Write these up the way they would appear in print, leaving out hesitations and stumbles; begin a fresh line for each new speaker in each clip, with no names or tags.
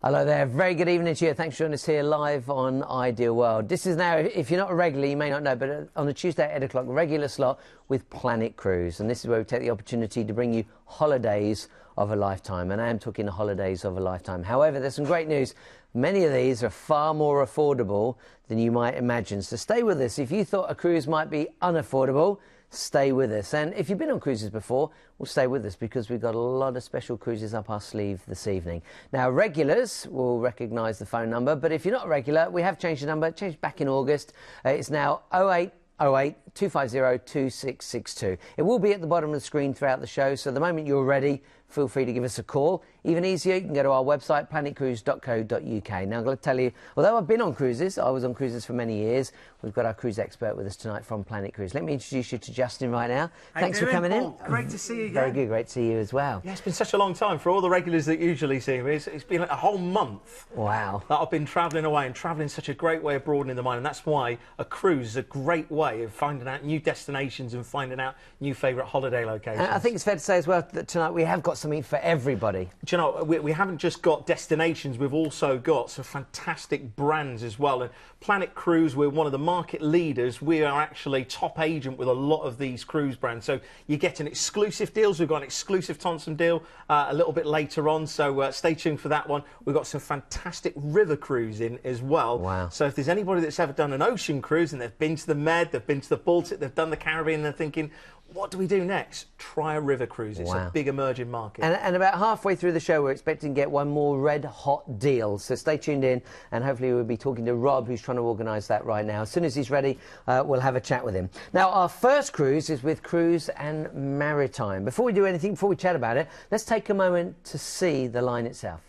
Hello there, very good evening to you. Thanks for joining us here live on Ideal World. This is now, if you're not a regular, you may not know, but on a Tuesday at 8 o'clock, regular slot with Planet Cruise. And this is where we take the opportunity to bring you holidays of a lifetime. And I am talking holidays of a lifetime. However, there's some great news. Many of these are far more affordable than you might imagine. So stay with us. If you thought a cruise might be unaffordable, stay with us. And if you've been on cruises before, well, stay with us because we've got a lot of special cruises up our sleeve this evening. Now, regulars will recognise the phone number, but if you're not a regular, we have changed the number. It changed back in August. It's now 0808 250 2662. It will be at the bottom of the screen throughout the show, so the moment you're ready, feel free to give us a call. Even easier, you can go to our website, planetcruise.co.uk. Now, I'm going to tell you, although I've been on cruises, I was on cruises for many years, we've got our cruise expert with us tonight from Planet Cruise. Let me introduce you to Justin right now. Thanks for coming in.
Great to see you again.
Very good, great to see you as well.
Yeah, it's been such a long time. For all the regulars that usually see me, it's been like a whole month.
Wow.
That I've been travelling away, and travelling is such a great way of broadening the mind, and that's why a cruise is a great way of finding out new destinations and finding out new favourite holiday locations.
And I think it's fair to say as well that tonight we have got something for everybody.
Do you know, we haven't just got destinations, we've also got some fantastic brands as well. And Planet Cruise, we're one of the market leaders. We are actually top agent with a lot of these cruise brands. So you're getting exclusive deals. We've got an exclusive Thomson deal a little bit later on, so stay tuned for that one. We've got some fantastic river cruising as well.
Wow.
So if there's anybody that's ever done an ocean cruise and they've been to the Med, they've been to the Baltic, they've done the Caribbean, and they're thinking, what do we do next? Try a river cruise. It's a big emerging market.
And about halfway through the show, we're expecting to get one more red-hot deal. So stay tuned in, and hopefully we'll be talking to Rob, who's trying to organise that right now. As soon as he's ready, we'll have a chat with him. Now, our first cruise is with Cruise and Maritime. Before we do anything, before we chat about it, let's take a moment to see the line itself.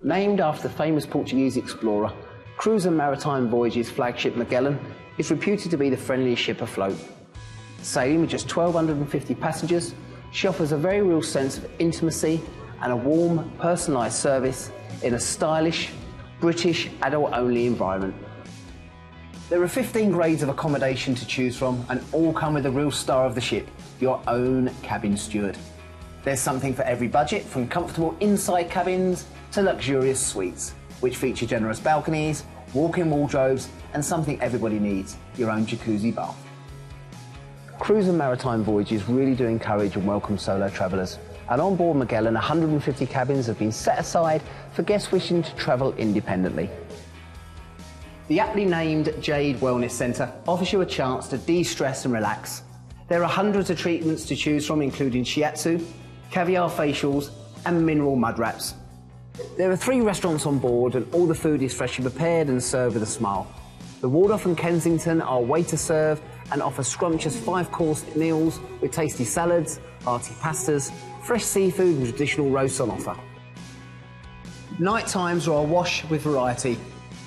Named after the famous Portuguese explorer, Cruise and Maritime Voyages flagship Magellan is reputed to be the friendliest ship afloat. Sailing with just 1,250 passengers, she offers a very real sense of intimacy and a warm, personalised service in a stylish, British, adult-only environment. There are 15 grades of accommodation to choose from, and all come with the real star of the ship, your own cabin steward. There's something for every budget, from comfortable inside cabins to luxurious suites, which feature generous balconies, walk-in wardrobes, and something everybody needs, your own jacuzzi bath. Cruise and Maritime Voyages really do encourage and welcome solo travellers, and on board Magellan 150 cabins have been set aside for guests wishing to travel independently. The aptly named Jade Wellness Centre offers you a chance to de-stress and relax. There are hundreds of treatments to choose from, including shiatsu, caviar facials and mineral mud wraps. There are 3 restaurants on board, and all the food is freshly prepared and served with a smile. The Waldorf and Kensington are wait to serve and offer scrumptious 5-course meals with tasty salads, hearty pastas, fresh seafood and traditional roasts on offer. Night times are awash with variety.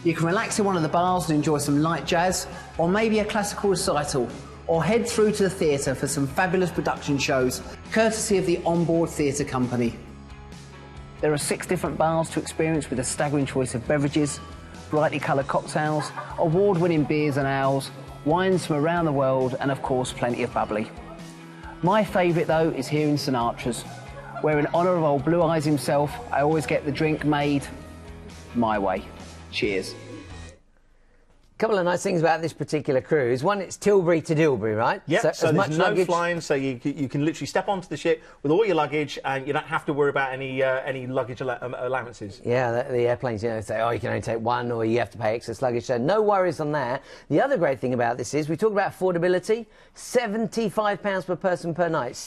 You can relax in one of the bars and enjoy some light jazz, or maybe a classical recital, or head through to the theatre for some fabulous production shows, courtesy of the onboard theatre company. There are 6 different bars to experience with a staggering choice of beverages, brightly coloured cocktails, award-winning beers and ales, wines from around the world, and of course plenty of bubbly. My favourite though is here in Sinatra's, where in honour of old Blue Eyes himself, I always get the drink made my way. Cheers.
A couple of nice things about this particular cruise. One, it's Tilbury to Dilbury, right?
Yeah, so
as much
there's no
luggage...
flying, so you can literally step onto the ship with all your luggage, and you don't have to worry about any luggage allowances.
Yeah, the airplanes, you know, say, oh, you can only take one, or you have to pay excess luggage, so no worries on that. The other great thing about this is, we talk about affordability, £75 per person per night.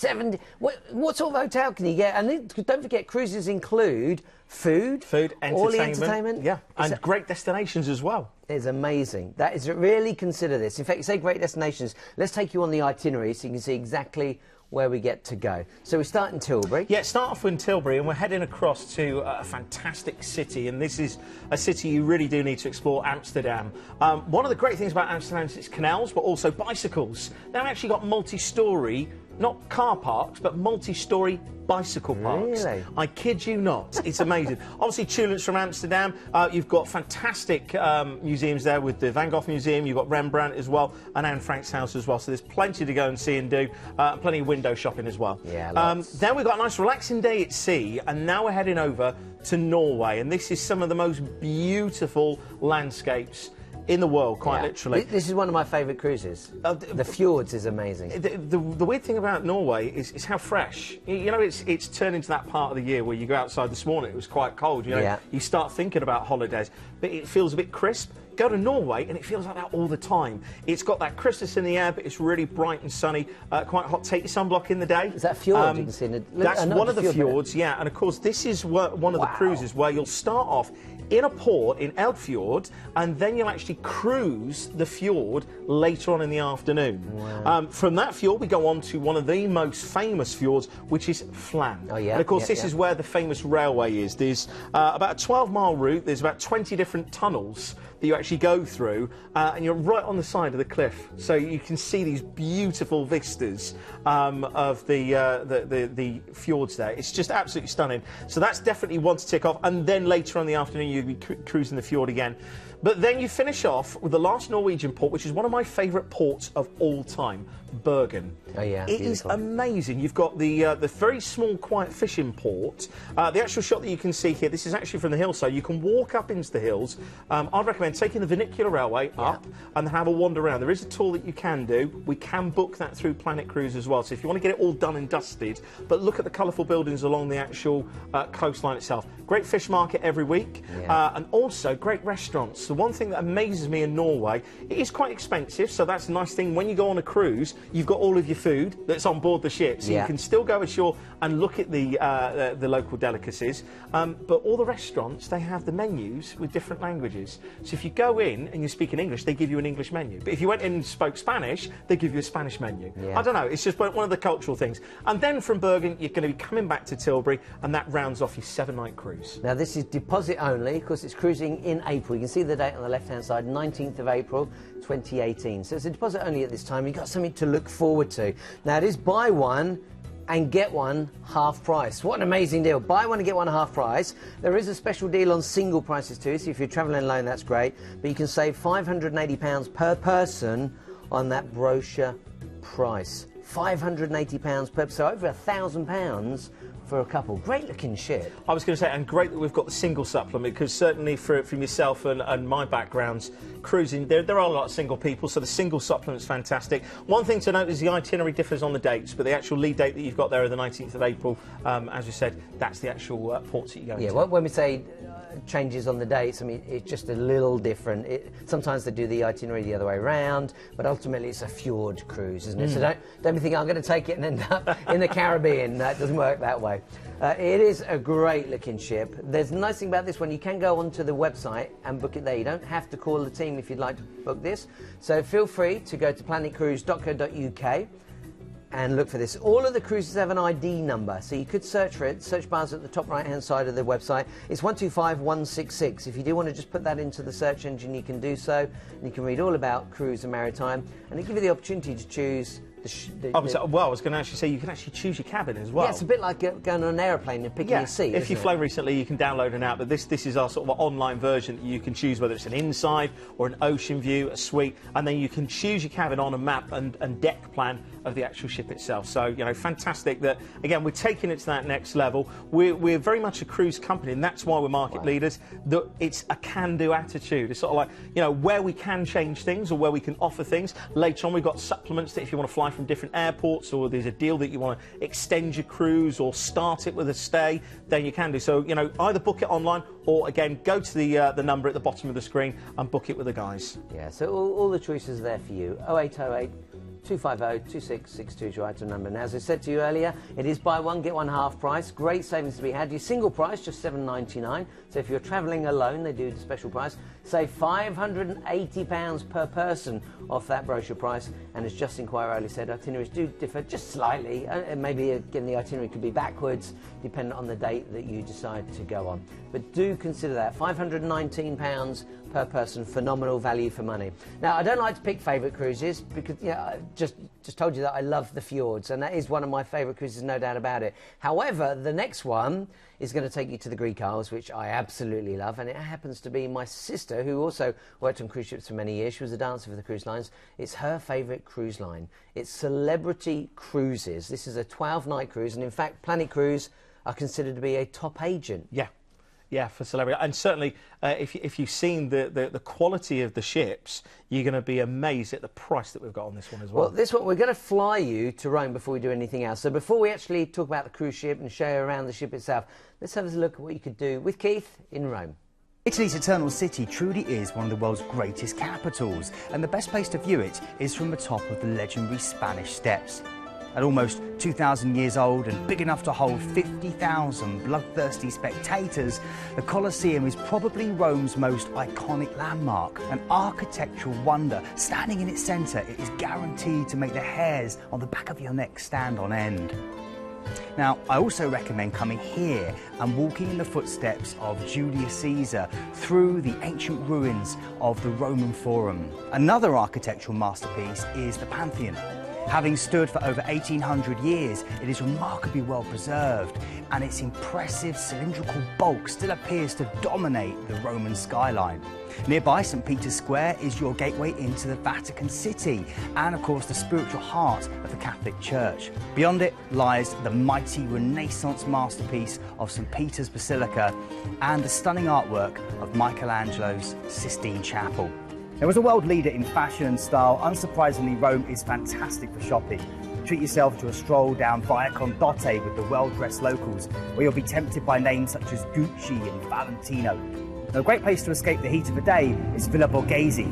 What sort of hotel can you get? And don't forget, cruises include food, all the entertainment.
Yeah, and great destinations as well.
It's amazing. That is, really consider this. In fact, you say great destinations. Let's take you on the itinerary so you can see exactly where we get to go. So we start in Tilbury.
Yeah, start off in Tilbury, and we're heading across to a fantastic city, and this is a city you really do need to explore, Amsterdam. One of the great things about Amsterdam is its canals, but also bicycles. They've actually got multi-storey not car parks, but multi-storey bicycle parks.
Really?
I kid you not. It's amazing. Obviously, Tulens from Amsterdam. You've got fantastic museums there with the Van Gogh Museum. You've got Rembrandt as well, and Anne Frank's house as well. So there's plenty to go and see and do. Plenty of window shopping as well.
Yeah,
then we've got a nice relaxing day at sea, and now we're heading over to Norway. And this is some of the most beautiful landscapes in the world, quite literally.
This is one of my favourite cruises. The Fjords is amazing.
The weird thing about Norway is how fresh. You know, it's turned into that part of the year where you go outside this morning, it was quite cold, you know, you start thinking about holidays, but it feels a bit crisp. Go to Norway and it feels like that all the time. It's got that crispness in the air, but it's really bright and sunny, quite hot. Take your sunblock in the day.
Is that fjord you can see?
That's one of the fjords, yeah. And of course, this is one of the cruises where you'll start off in a port in Eldfjord, and then you'll actually cruise the fjord later on in the afternoon.
Wow.
From that fjord, we go on to one of the most famous fjords, which is Flan.
Oh, yeah.
And of course, this is where the famous railway is. There's about a 12-mile route. There's about 20 different tunnels that you actually go through, and you're right on the side of the cliff, so you can see these beautiful vistas of the fjords there. It's just absolutely stunning. So that's definitely one to tick off, and then later on in the afternoon you'll be cruising the fjord again. But then you finish off with the last Norwegian port, which is one of my favourite ports of all time, Bergen.
Oh yeah,
it is amazing. You've got the very small, quiet fishing port. The actual shot that you can see here, this is actually from the hillside. You can walk up into the hills. I'd recommend taking the vernacular railway up and have a wander around. There is a tour that you can do. We can book that through Planet Cruise as well. So if you want to get it all done and dusted, but look at the colourful buildings along the actual coastline itself. Great fish market every week, and also great restaurants. The one thing that amazes me in Norway, it is quite expensive, so that's a nice thing. When you go on a cruise, you've got all of your food that's on board the ship, so you can still go ashore and look at the local delicacies. But all the restaurants, they have the menus with different languages. So if you go in and you're speaking English, they give you an English menu. But if you went in and spoke Spanish, they give you a Spanish menu. I don't know, it's just one of the cultural things. And then from Bergen, you're going to be coming back to Tilbury, and that rounds off your 7-night cruise.
Now this is deposit only, because it's cruising in April. You can see the date on the left-hand side, 19th of April 2018. So it's a deposit only at this time. You've got something to look forward to. Now it is buy one and get one half price. What an amazing deal. Buy one and get one half price. There is a special deal on single prices too, so if you're travelling alone, that's great. But you can save £580 per person on that brochure price. £580 per, so over £1,000 for a couple. Great looking ship.
I was going to say, and great that we've got the single supplement, because certainly from yourself and my backgrounds cruising, there are a lot of single people, so the single supplement's fantastic. One thing to note is the itinerary differs on the dates, but the actual lead date that you've got there are the 19th of April. As you said, that's the actual ports that you go into.
Yeah, when we say changes on the dates, I mean, it's just a little different. Sometimes they do the itinerary the other way around, but ultimately it's a fjord cruise, isn't it? So don't be thinking I'm going to take it and end up in the Caribbean. That doesn't work that way. It is a great looking ship. There's a nice thing about this one, you can go onto the website and book it there. You don't have to call the team if you'd like to book this. So feel free to go to planetcruise.co.uk and look for this. All of the cruises have an ID number, so you could search for it. Search bar's at the top right hand side of the website. It's 125166. If you do want to just put that into the search engine, you can do so, and you can read all about cruise and maritime, and it gives you the opportunity to choose I was going to actually say you can actually choose your cabin as well. Yeah, it's a bit like going on an aeroplane and picking your seat.
If you flew recently, you can download an app, but this is our sort of online version that you can choose whether it's an inside or an ocean view, a suite, and then you can choose your cabin on a map and deck plan of the actual ship itself. So, you know, fantastic that, again, we're taking it to that next level. We're very much a cruise company, and that's why we're market leaders. That it's a can-do attitude. It's sort of like, you know, where we can change things or where we can offer things. Later on, we've got supplements that if you want to fly from different airports, or there's a deal that you want to extend your cruise or start it with a stay, then you can do. So, you know, either book it online or, again, go to the number at the bottom of the screen and book it with the guys.
Yeah, so all the choices are there for you. 0808 250 2662 is your item number. Now, as I said to you earlier, it is buy one, get one half price. Great savings to be had. Your single price, just $7.99. So if you're travelling alone, they do the special price, Save £580 per person off that brochure price, and as Justin quite rightly said, itineraries do differ just slightly, and maybe again the itinerary could be backwards depending on the date that you decide to go on. But do consider that, £519 per person, phenomenal value for money. Now, I don't like to pick favourite cruises because I just told you that I love the Fjords, and that is one of my favourite cruises, no doubt about it. However, the next one is going to take you to the Greek Isles, which I absolutely love, and it happens to be my sister, who also worked on cruise ships for many years. She was a dancer for the cruise lines. It's her favourite cruise line. It's Celebrity Cruises. This is a 12-night cruise, and in fact, Planet Cruise are considered to be a top agent.
Yeah, for Celebrity. And certainly, if you've seen the quality of the ships, you're going to be amazed at the price that we've got on this one as well.
Well, this one, we're going to fly you to Rome before we do anything else. So before we actually talk about the cruise ship and show you around the ship itself, let's have a look at what you could do with Keith in Rome.
Italy's Eternal City truly is one of the world's greatest capitals, and the best place to view it is from the top of the legendary Spanish Steps. At almost 2,000 years old and big enough to hold 50,000 bloodthirsty spectators, the Colosseum is probably Rome's most iconic landmark, an architectural wonder. Standing in its centre, it is guaranteed to make the hairs on the back of your neck stand on end. Now, I also recommend coming here and walking in the footsteps of Julius Caesar through the ancient ruins of the Roman Forum. Another architectural masterpiece is the Pantheon. Having stood for over 1,800 years, it is remarkably well preserved, and its impressive cylindrical bulk still appears to dominate the Roman skyline. Nearby, St. Peter's Square is your gateway into the Vatican City, and of course the spiritual heart of the Catholic Church. Beyond it lies the mighty Renaissance masterpiece of St. Peter's Basilica and the stunning artwork of Michelangelo's Sistine Chapel. Now, as a world leader in fashion and style, unsurprisingly, Rome is fantastic for shopping. Treat yourself to a stroll down Via Condotte with the well-dressed locals, where you'll be tempted by names such as Gucci and Valentino. Now, a great place to escape the heat of the day is Villa Borghese,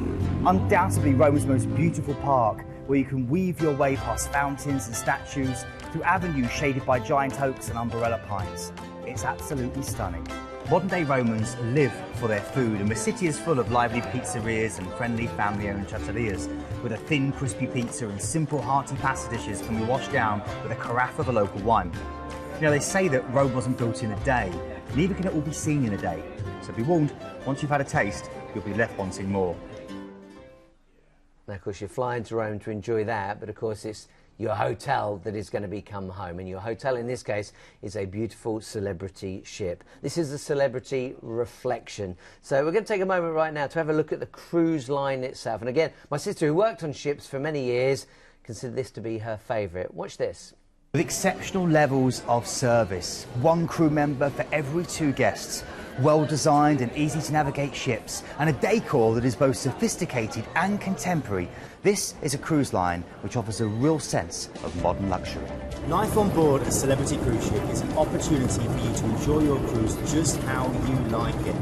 undoubtedly Rome's most beautiful park, where you can weave your way past fountains and statues through avenues shaded by giant oaks and umbrella pines. It's absolutely stunning. Modern-day Romans live for their food, and the city is full of lively pizzerias and friendly family-owned trattorias, with a thin, crispy pizza and simple, hearty pasta dishes can be washed down with a carafe of a local wine. You know, they say that Rome wasn't built in a day, neither can it all be seen in a day. So be warned, once you've had a taste, you'll be left wanting more.
Now, of course, you're flying to Rome to enjoy that, but of course it's your hotel that is going to become home, and your hotel in this case is a beautiful Celebrity ship. This is the Celebrity Reflection. So we're going to take a moment right now to have a look at the cruise line itself. And again, my sister, who worked on ships for many years, considered this to be her favourite. Watch this.
With exceptional levels of service, one crew member for every 2 guests, well-designed and easy-to-navigate ships, and a decor that is both sophisticated and contemporary, this is a cruise line which offers a real sense of modern luxury.
Life on board a Celebrity cruise ship is an opportunity for you to enjoy your cruise just how you like it.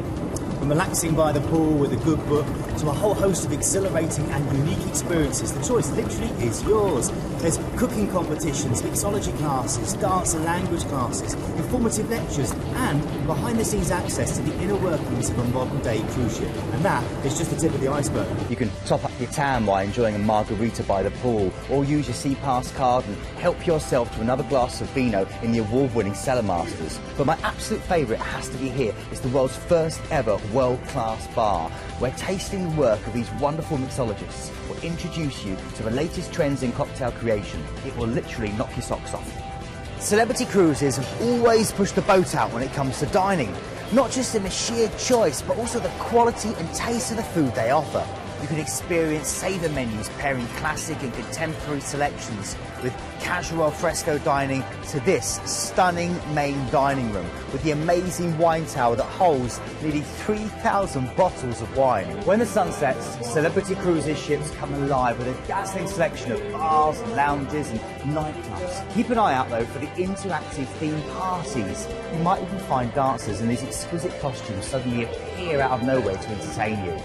From relaxing by the pool with a good book to a whole host of exhilarating and unique experiences, the choice literally is yours. There's cooking competitions, mixology classes, dance and language classes, informative lectures, and behind-the-scenes access to the inner workings of a modern-day cruise ship. And that is just the tip of the iceberg.
You can top up your tan by enjoying a margarita by the pool, or use your Sea Pass card and help yourself to another glass of vino in the award-winning Cellar Masters. But my absolute favourite has to be here. It's the world's first ever world-class bar, where tasting the work of these wonderful mixologists will introduce you to the latest trends in cocktail creation. It will literally knock your socks off. Celebrity cruises have always pushed the boat out when it comes to dining, not just in the sheer choice, but also the quality and taste of the food they offer. You can experience savour menus pairing classic and contemporary selections with casual al fresco dining to this stunning main dining room with the amazing wine tower that holds nearly 3,000 bottles of wine. When the sun sets, Celebrity Cruises ships come alive with a dazzling selection of bars and lounges and nightclubs. Keep an eye out though for the interactive themed parties. You might even find dancers in these exquisite costumes suddenly appear out of nowhere to entertain you.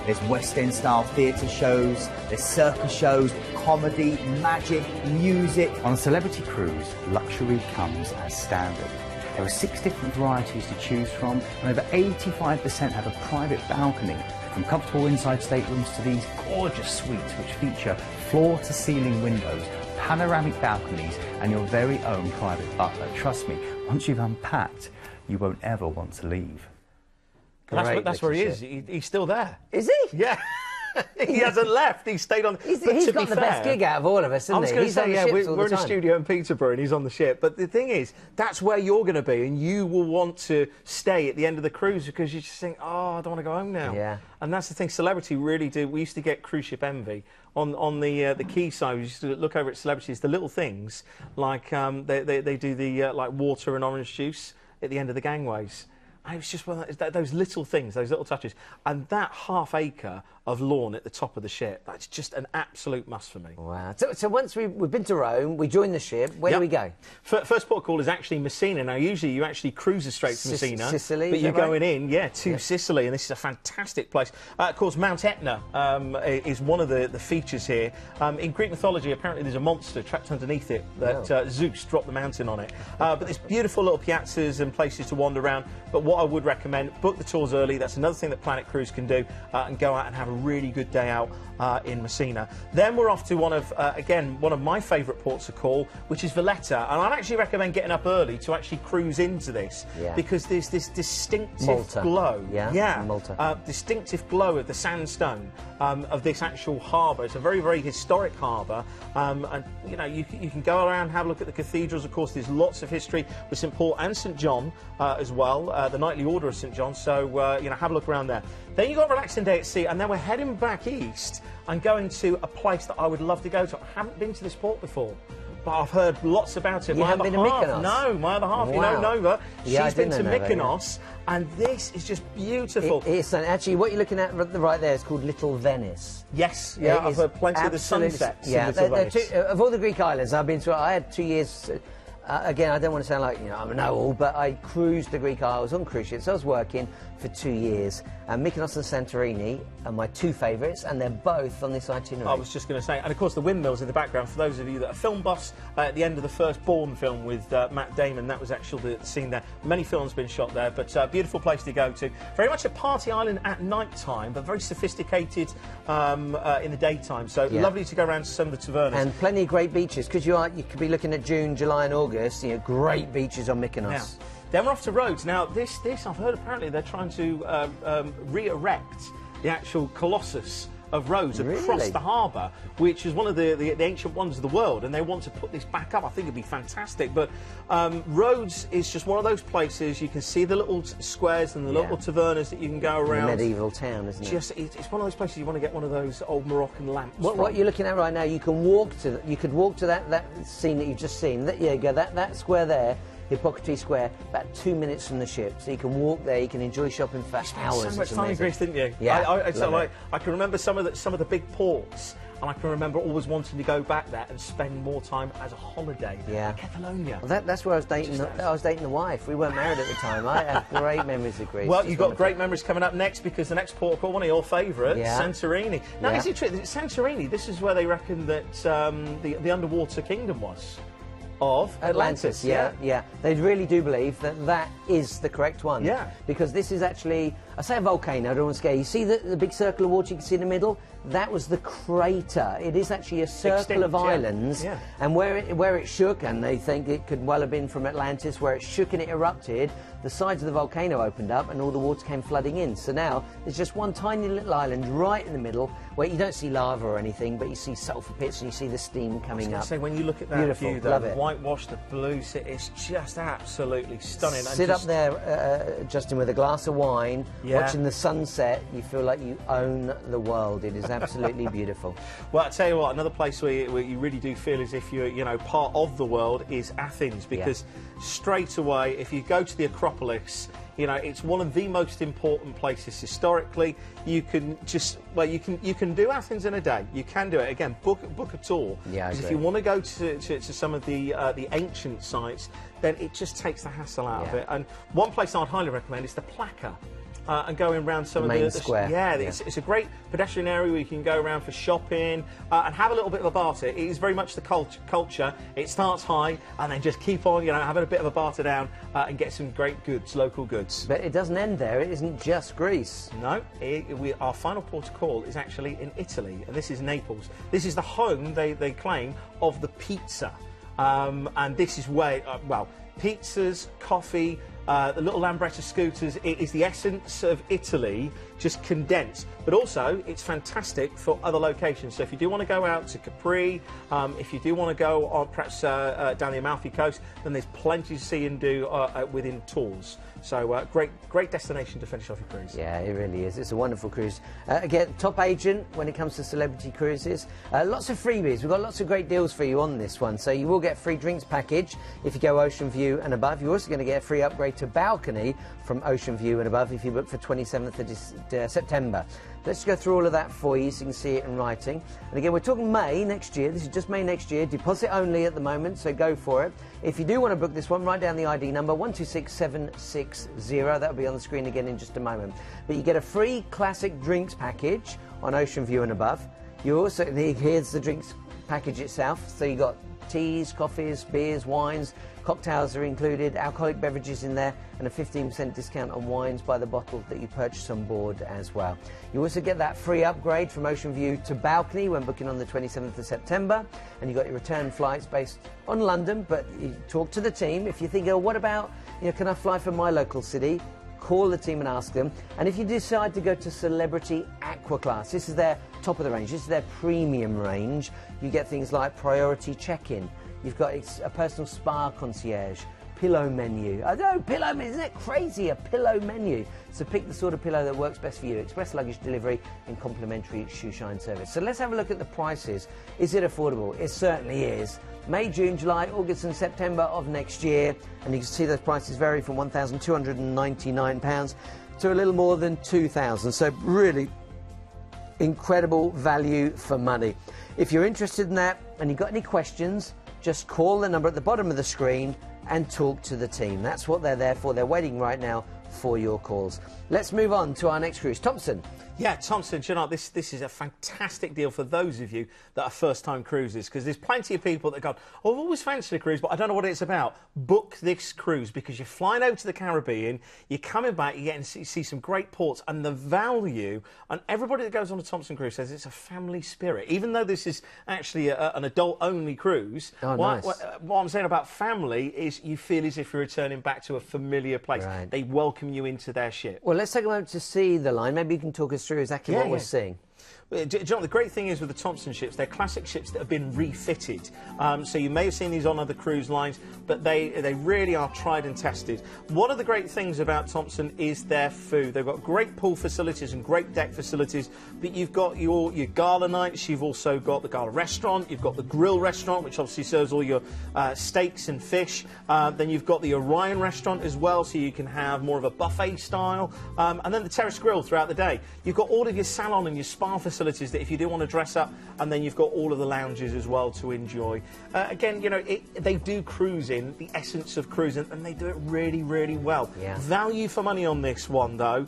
There's West End style theatre shows, there's circus shows, comedy, magic, music. On a Celebrity cruise, luxury comes as standard. There are 6 different varieties to choose from, and over 85% have a private balcony From comfortable inside staterooms to these gorgeous suites which feature floor-to-ceiling windows, panoramic balconies and your very own private butler. Trust me, once you've unpacked, you won't ever want to leave.
That's where he is. He's still there.
Is he?
Yeah. He hasn't left. He's stayed on.
He's got the best gig out of all of us, isn't he?
I was going to say, yeah, we're in a studio in Peterborough and he's on the ship. But the thing is, that's where you're going to be, and you will want to stay at the end of the cruise because you just think, oh, I don't want to go home now.
Yeah.
And that's the thing. Celebrity really do. We used to get cruise ship envy on the quayside. We used to look over at celebrities, the little things like they do the like water and orange juice at the end of the gangways. And it was just one of those little things, those little touches. And that ½ acre of lawn at the top of the ship, that's just an absolute must for me.
Wow. So once we've been to Rome, we joined the ship, where do we go?
First port of call is actually Messina. Now, usually you actually cruise straight to Messina.
Sicily,
but you're going in, to Sicily, and this is a fantastic place. Of course, Mount Etna is one of the features here. In Greek mythology, apparently there's a monster trapped underneath it that Zeus dropped the mountain on it. But there's beautiful little piazzas and places to wander around. But what I would recommend, book the tours early. That's another thing that Planet Cruise can do, and go out and have a really good day out in Messina. Then we're off to one of my favourite ports of call, which is Valletta, and I'd actually recommend getting up early to actually cruise into this because there's this distinctive glow. Malta. Distinctive glow of the sandstone of this actual harbour. It's a very, very historic harbour, and you know you can go around, have a look at the cathedrals. Of course, there's lots of history with St Paul and St John as well, the Knightly Order of St John. So you know, have a look around there. Then you've got a relaxing day at sea, and then we're heading back east and going to a place that I would love to go to. I haven't been to this port before, but I've heard lots about it.
You haven't been to Mykonos?
No, my other half, you know, Nova. She's been to Mykonos, and this is just beautiful.
It's actually, what you're looking at right there is called Little Venice.
Yes, yeah, I've heard plenty of the sunsets in Little Venice.
Of all the Greek islands I've been to, I had 2 years... again, I don't want to sound like, you know, I'm a know-all, but I cruised the Greek Isles on cruise ships. I was working for 2 years. Mykonos and Santorini are my two favourites, and they're both on this itinerary.
I was just going to say, and of course the windmills in the background, for those of you that are film buffs, at the end of the first Bourne film with Matt Damon, that was actually the scene there. Many films been shot there, but beautiful place to go to. Very much a party island at night time, but very sophisticated in the daytime. So lovely to go around to some of the tavernas.
And plenty of great beaches, because you could be looking at June, July and August, you know, great beaches on Mykonos.
Yeah. Then we're off to Rhodes. Now, this I've heard apparently they're trying to re-erect the actual Colossus of Rhodes across the harbour, which is one of the ancient wonders of the world, and they want to put this back up. I think it'd be fantastic. But Rhodes is just one of those places you can see the little squares and the little tavernas that you can go around.
The medieval town, isn't it?
It's one of those places you want to get one of those old Moroccan lamps.
What you're looking at right now, you can walk to. You could walk to that scene that you've just seen. That square there. Hippocrates Square, about 2 minutes from the ship, so you can walk there. You can enjoy shopping for hours.
So much time in Greece, didn't you?
Yeah,
I can remember some of the big ports, and I can remember always wanting to go back there and spend more time as a holiday.
Yeah,
Catalonia.
Well, that's where I was dating. I was dating the wife. We weren't married at the time. I have great memories of Greece.
Well, you've got great memories coming up next, because the next port of call, one of your favourites, Santorini. Now, is it true that Santorini? This is where they reckon that the underwater kingdom was. Of Atlantis,
yeah. They really do believe that is the correct one.
Yeah.
Because this is actually, I say a volcano, I don't want to scare you. See the big circle of water you can see in the middle? That was the crater. It is actually a circle of islands, and where it shook, and they think it could well have been from Atlantis, where it shook and it erupted, the sides of the volcano opened up and all the water came flooding in. So now there's just one tiny little island right in the middle where you don't see lava or anything, but you see sulphur pits and you see the steam coming up.
So when you look at that view, the whitewashed, the blue, it's just absolutely stunning.
Sit up there, Justin, with a glass of wine, watching the sunset. You feel like you own the world. It is absolutely beautiful.
Well, I tell you what, another place where you really do feel as if you're, part of the world is Athens, because straight away, if you go to the Acropolis, it's one of the most important places historically. You can you can do Athens in a day. You can do it. Again, book a tour. Because if you want to go to some of the ancient sites, then it just takes the hassle out of it. And one place I'd highly recommend is the Plaka. and going around some
The
of
main square.
Yeah, it's a great pedestrian area where you can go around for shopping and have a little bit of a barter. It is very much the culture. It starts high and then just keep on, having a bit of a barter down and get some great goods, local goods.
But it doesn't end there. It isn't just Greece.
No, our final port of call is actually in Italy, and this is Naples. This is the home, they claim, of the pizza. And this is where, pizzas, coffee, the little Lambretta scooters, it is the essence of Italy, just condensed. But also, it's fantastic for other locations. So if you do want to go out to Capri, if you do want to go on perhaps down the Amalfi Coast, then there's plenty to see and do within Tours. So great destination to finish off your cruise.
Yeah, it really is. It's a wonderful cruise. Again, top agent when it comes to celebrity cruises. Lots of freebies. We've got lots of great deals for you on this one. So you will get a free drinks package if you go Ocean View and above. You're also going to get a free upgrade to balcony from Ocean View and above if you book for 27th of September. Let's go through all of that for you so you can see it in writing. And again, we're talking May next year. This is just May next year. Deposit only at the moment, so go for it. If you do want to book this one, write down the ID number 126760. That'll be on the screen again in just a moment. But you get a free classic drinks package on Ocean View and above. You also, here's the drinks package itself. So you got teas, coffees, beers, wines, cocktails are included, alcoholic beverages in there, and a 15% discount on wines by the bottle that you purchase on board as well. You also get that free upgrade from Ocean View to balcony when booking on the 27th of September, and you've got your return flights based on London, but you talk to the team. If you think, oh, what about, can I fly from my local city? Call the team and ask them. And if you decide to go to Celebrity Aqua Class, this is their top of the range, this is their premium range. You get things like priority check-in. You've got a personal spa concierge, pillow menu. I know, pillow menu, isn't that crazy? A pillow menu. So pick the sort of pillow that works best for you. Express luggage delivery and complimentary shoe shine service. So let's have a look at the prices. Is it affordable? It certainly is. May, June, July, August and September of next year. And you can see those prices vary from £1,299 to a little more than £2,000. So really incredible value for money. If you're interested in that and you've got any questions, just call the number at the bottom of the screen and talk to the team. That's what they're there for. They're waiting right now for your calls. Let's move on to our next cruise. Thomson.
Yeah, Thomson, this is a fantastic deal for those of you that are first-time cruisers, because there's plenty of people that go, oh, I've always fancied a cruise, but I don't know what it's about. Book this cruise, because you're flying over to the Caribbean, you're coming back, you're getting to see some great ports, and the value, and everybody that goes on a Thomson cruise says it's a family spirit. Even though this is actually an adult-only cruise,
nice.
What I'm saying about family is you feel as if you're returning back to a familiar place.
Right.
They welcome you into their ship.
Well, let's take a moment to see the line. Maybe you can talk us through exactly what we're seeing.
John, the great thing is with the Thomson ships, they're classic ships that have been refitted. So you may have seen these on other cruise lines, but they really are tried and tested. One of the great things about Thomson is their food. They've got great pool facilities and great deck facilities, but you've got your gala nights, you've also got the gala restaurant, you've got the grill restaurant, which obviously serves all your steaks and fish. Then you've got the Orion restaurant as well, so you can have more of a buffet style. And then the terrace grill throughout the day. You've got all of your salon and your spa facilities that if you do want to dress up, and then you've got all of the lounges as well to enjoy. Again, they do cruising, the essence of cruising, and they do it really, really well.
Yeah.
Value for money on this one, though,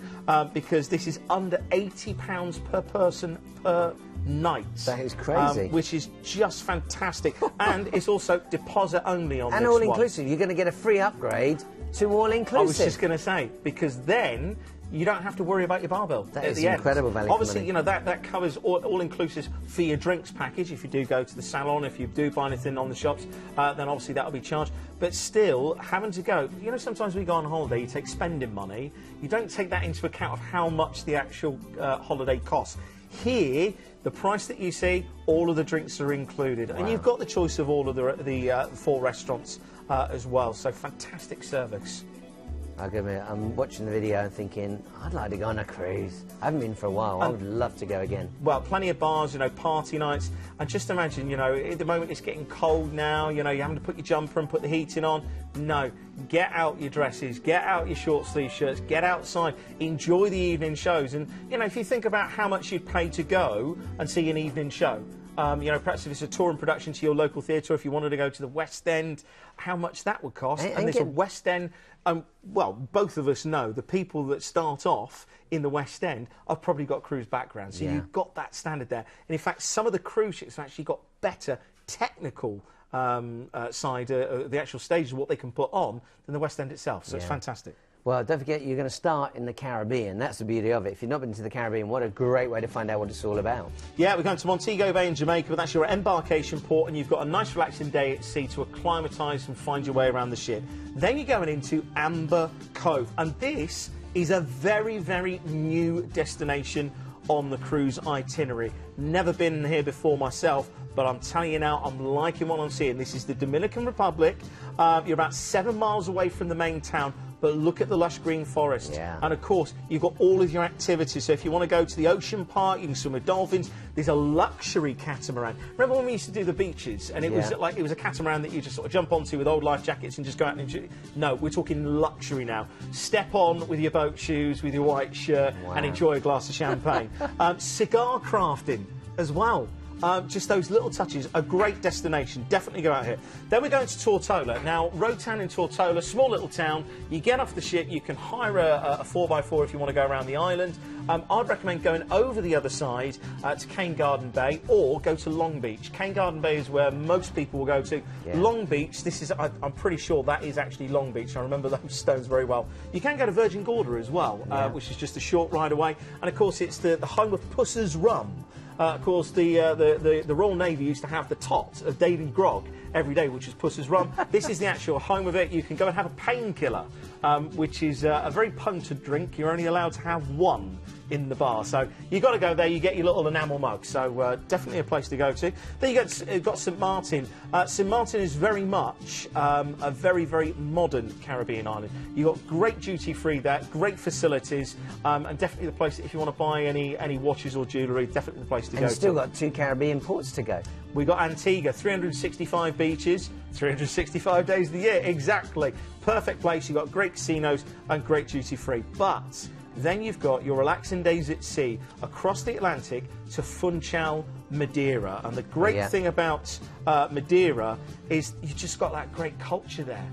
because this is under £80 per person per night.
That is crazy.
Which is just fantastic. And it's also deposit only on this one.
And all-inclusive. You're going to get a free upgrade to all-inclusive.
I was just going to say, because then you don't have to worry about your bar bill
that
at
is
the end.
Incredible value
Obviously,
for money.
that covers all-inclusive for your drinks package. If you do go to the salon, if you do buy anything on the shops, then obviously that'll be charged. But still, having to go, sometimes we go on holiday, you take spending money, you don't take that into account of how much the actual holiday costs. Here, the price that you see, all of the drinks are included. Wow. And you've got the choice of all of the 4 restaurants as well. So fantastic service.
I'll admit, I'm watching the video and thinking, I'd like to go on a cruise. I haven't been for a while. I would love to go again.
Well, plenty of bars, party nights. And just imagine, at the moment it's getting cold now, you're having to put your jumper and put the heating on. No, get out your dresses, get out your short sleeve shirts, get outside, enjoy the evening shows. And, if you think about how much you'd pay to go and see an evening show, You know, perhaps if it's a tour and production to your local theatre, if you wanted to go to the West End, how much that would cost. And there's a West End, well, both of us know the people that start off in the West End have probably got cruise backgrounds. So you've got that standard there. And in fact, some of the cruise ships have actually got better technical side, the actual stages, what they can put on, than the West End itself. So it's fantastic.
Well, don't forget, you're going to start in the Caribbean. That's the beauty of it. If you've not been to the Caribbean, what a great way to find out what it's all about.
Yeah, we're going to Montego Bay in Jamaica, but that's your embarkation port, and you've got a nice relaxing day at sea to acclimatise and find your way around the ship. Then you're going into Amber Cove, and this is a very, very new destination on the cruise itinerary. Never been here before myself, but I'm telling you now, I'm liking what I'm seeing. This is the Dominican Republic. You're about 7 miles away from the main town, but look at the lush green forest. And of course, you've got all of your activities. So if you want to go to the ocean park, you can swim with dolphins. There's a luxury catamaran. Remember when we used to do the beaches, and it was like, it was a catamaran that you just sort of jump onto with old life jackets and just go out and enjoy? No, we're talking luxury now. Step on with your boat shoes, with your white shirt, and enjoy a glass of champagne. Cigar crafting as well. Just those little touches, a great destination. Definitely go out here. Then we're going to Tortola. Now, Roatan in Tortola, small little town. You get off the ship, you can hire a 4x4 if you want to go around the island. I'd recommend going over the other side to Cane Garden Bay, or go to Long Beach. Cane Garden Bay is where most people will go to. Long Beach, this is, I'm pretty sure that is actually Long Beach. I remember those stones very well. You can go to Virgin Gorda as well, which is just a short ride away. And of course, it's the home of Puss's Rum. Of course, the Royal Navy used to have the tot of daily grog every day, which is Puss's Rum. This is the actual home of it. You can go and have a painkiller, which is a very punted drink. You're only allowed to have one in the bar. So you've got to go there, you get your little enamel mug. So definitely a place to go to. Then you've got St Martin. St Martin is very much a very, very modern Caribbean island. You've got great duty free there, great facilities, and definitely the place, if you want to buy any watches or jewellery, definitely the place to go to.
And you've still got 2 Caribbean ports to go.
We've got Antigua, 365 beaches, 365 days of the year, exactly. Perfect place, you've got great casinos and great duty free. But then you've got your relaxing days at sea across the Atlantic to Funchal, Madeira. And the great thing about Madeira is you've just got that great culture there.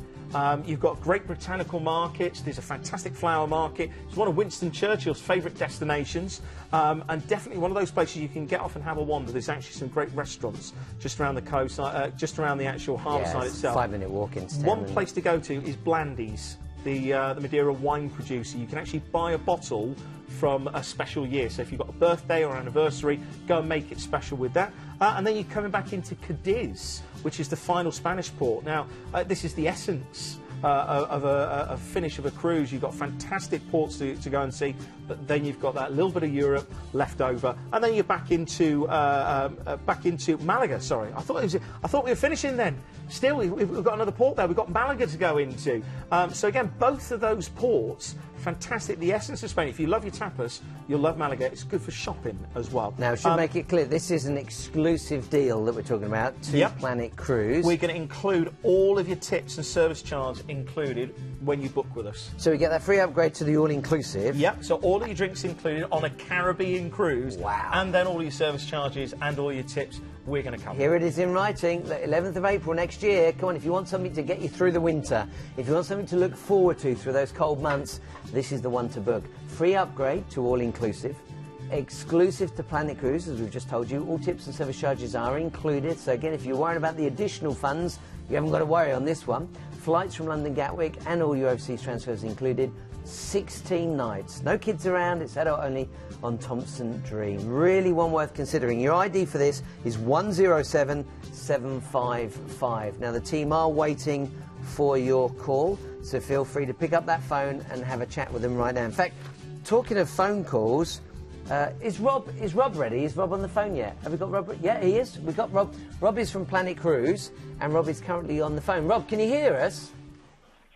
You've got great botanical markets. There's a fantastic flower market. It's one of Winston Churchill's favourite destinations, and definitely one of those places you can get off and have a wander. There's actually some great restaurants just around the coast, just around the actual harbour side itself.
5-minute walk into town.
One place to go to is Blandy's, the Madeira wine producer. You can actually buy a bottle from a special year. So if you've got a birthday or anniversary, go and make it special with that. And then you're coming back into Cadiz, which is the final Spanish port. Now, this is the essence of a finish of a cruise. You've got fantastic ports to go and see, but then you've got that little bit of Europe left over, and then you're back into Malaga. Sorry, I thought we were finishing then. Still, we've got another port there. We've got Malaga to go into. So again, both of those ports, fantastic. The essence of Spain. If you love your tapas, you'll love Malaga. It's good for shopping as well.
Now, should make it clear, this is an exclusive deal that we're talking about to Planet Cruise.
We're going to include all of your tips and service charge included when you book with us.
So we get that free upgrade to the all-inclusive.
Yep, so all of your drinks included on a Caribbean cruise.
Wow.
And then all your service charges and all your tips, we're going to cover.
Here it is in writing, the 11th of April next year. Come on, if you want something to get you through the winter, if you want something to look forward to through those cold months, this is the one to book. Free upgrade to all-inclusive. Exclusive to Planet Cruise, as we've just told you. All tips and service charges are included. So again, if you're worried about the additional funds, you haven't got to worry on this one. Flights from London Gatwick and all your overseas transfers included. 16 nights. No kids around, it's adult only on Thomson Dream. Really one worth considering. Your ID for this is 107755. Now the team are waiting for your call, so feel free to pick up that phone and have a chat with them right now. In fact, talking of phone calls, is Rob ready? Is Rob on the phone yet? Have we got Rob? Yeah, he is. We've got Rob. Rob is from Planet Cruise, and Rob is currently on the phone. Rob, can you hear us?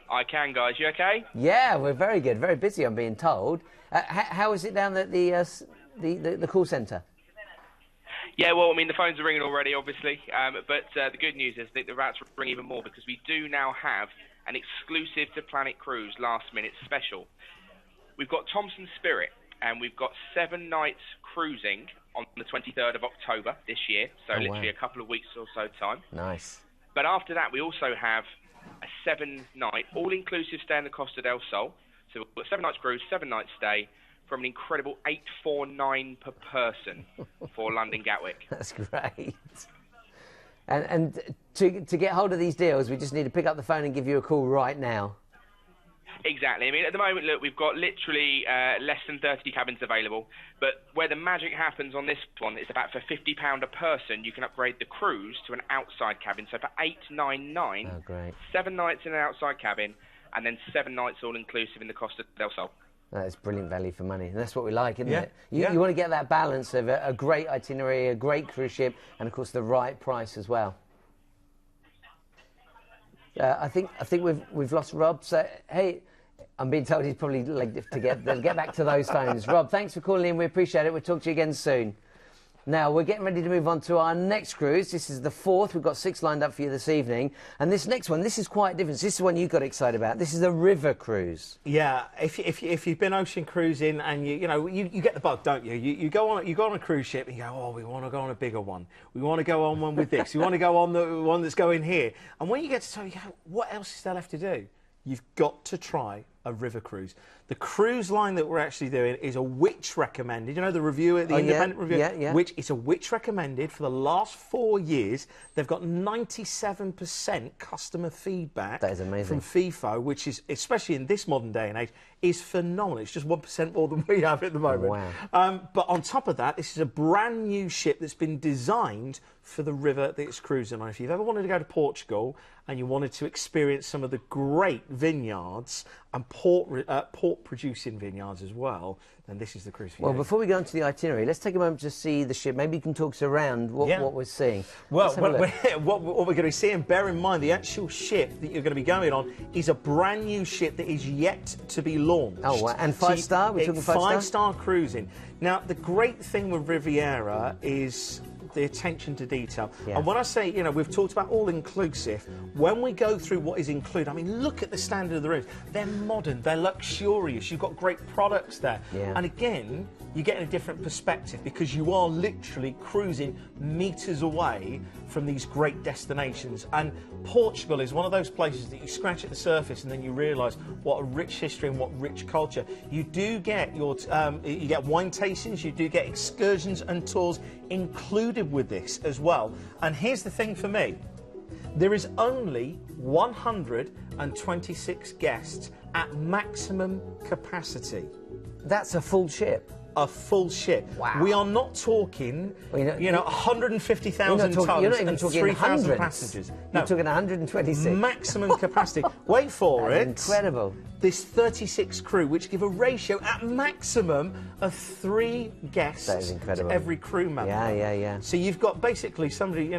I can, guys. You okay?
Yeah, we're very good. Very busy, I'm being told. How is it down at the call centre?
Yeah, well, I mean, the phones are ringing already, obviously. But the good news is that the rats will ring even more, because we do now have an exclusive to Planet Cruise last-minute special. We've got Thomson Spirit, and we've got 7 nights cruising on the 23rd of October this year, so literally a couple of weeks or so time.
Nice.
But after that, we also have a 7-night, all-inclusive stay in the Costa del Sol. So we've got 7 nights cruise, 7 nights stay, from an incredible $849 per person for London Gatwick.
That's great. And to get hold of these deals, we just need to pick up the phone and give you a call right now.
Exactly. I mean, at the moment, look, we've got literally less than 30 cabins available, but where the magic happens on this one is about for £50 a person, you can upgrade the cruise to an outside cabin. So for $899, 7 nights in an outside cabin, and then 7 nights all-inclusive in the Costa del Sol.
That's brilliant value for money. And that's what we like, isn't it? You want to get that balance of a great itinerary, a great cruise ship, and, of course, the right price as well. I think we've lost Rob. So, hey, I'm being told he's probably like to get back to those phones. Rob, thanks for calling in. We appreciate it. We'll talk to you again soon. Now, we're getting ready to move on to our next cruise. This is the 4th. We've got 6 lined up for you this evening. And this next one, this is quite different. This is the one you got excited about. This is a river cruise.
Yeah, if you've been ocean cruising and you get the bug, don't you? You go on a cruise ship and you go, oh, we want to go on a bigger one. We want to go on one with this. We want to go on the one that's going here. And when you get to you go, what else is there left to do? You've got to try a river cruise. The cruise line that we're actually doing is a Which recommended. You know, the reviewer, the independent reviewer, which it's a Which recommended for the last 4 years. They've got 97% customer feedback.
That is amazing.
From FIFO, which is, especially in this modern day and age, is phenomenal. It's just 1% more than we have at the moment.
Wow.
But on top of that, this is a brand new ship that's been designed for the river that it's cruising on. If you've ever wanted to go to Portugal and you wanted to experience some of the great vineyards and port-producing vineyards as well, then this is the cruise for you.
Well, before we go into the itinerary, let's take a moment to see the ship. Maybe you can talk us around what we're seeing.
Well, what we're going to be seeing, bear in mind, the actual ship that you're going to be going on is a brand new ship that is yet to be launched.
Oh, wow. And 5-star? We're talking 5-star?
5-star cruising. Now, the great thing with Riviera is the attention to detail. And when I say, we've talked about all-inclusive, when we go through what is included, I mean, look at the standard of the rooms. They're modern, they're luxurious, you've got great products there. And again, you're getting a different perspective because you are literally cruising metres away from these great destinations. And Portugal is one of those places that you scratch at the surface and then you realise what a rich history and what rich culture. You do get you get wine tastings, you do get excursions and tours included with this as well. And here's the thing for me. There is only 126 guests at maximum capacity.
That's a full ship.
A full ship.
Wow.
We are not talking, 150,000 tons
you're not even
and
talking
3,000 passengers. No.
You're talking 126.
Maximum capacity. Wait for it.
Incredible.
This 36 crew, which give a ratio at maximum of 3 guests to every crew member.
Yeah.
So you've got basically somebody,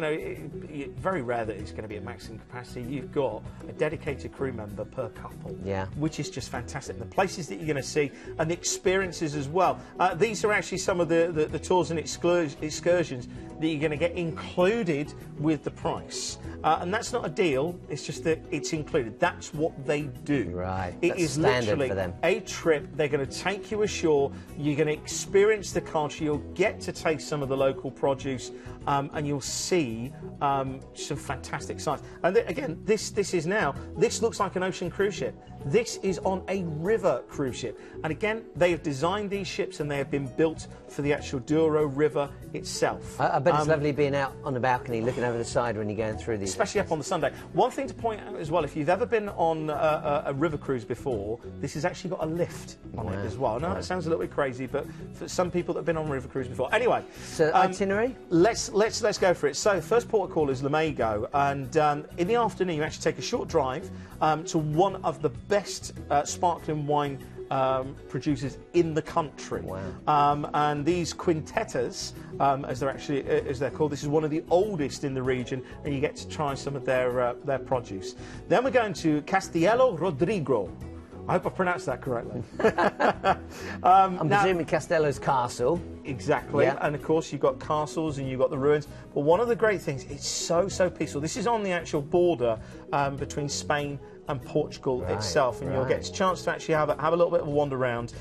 very rare that it's going to be at maximum capacity. You've got a dedicated crew member per couple, which is just fantastic. The places that you're going to see and the experiences as well. These are actually some of the tours and excursions that you're going to get included with the price. And that's not a deal, it's just that it's included. That's what they do.
Right.
It is literally
for them.
a trip. They're going to take you ashore. You're going to experience the culture. You'll get to taste some of the local produce, and you'll see some fantastic sights. And again, this looks like an ocean cruise ship. This is on a river cruise ship. And again, they have designed these ships and they have been built for the actual Douro River itself.
I bet it's lovely being out on the balcony looking over the side when you're going through these.
Especially up on the Sunday. One thing to point out as well, if you've ever been on a river cruise before, this has actually got a lift on it as well. Now, it sounds a little bit crazy, but for some people that have been on a river cruise before. Anyway.
So, itinerary?
Let's go for it. So, first port of call is Lamego, and in the afternoon you actually take a short drive to one of the best sparkling wine producers in the country.
Wow.
And these quintettas, as they're called, this is one of the oldest in the region, and you get to try some of their produce. Then we're going to Castello Rodrigo. I hope I pronounced that correctly.
I'm presuming Castello's castle.
Exactly,
Yeah.
and of course you've got castles and you've got the ruins. But one of the great things, it's so peaceful. This is on the actual border between Spain and Portugal itself, and you'll get a chance to actually have a little bit of a wander around.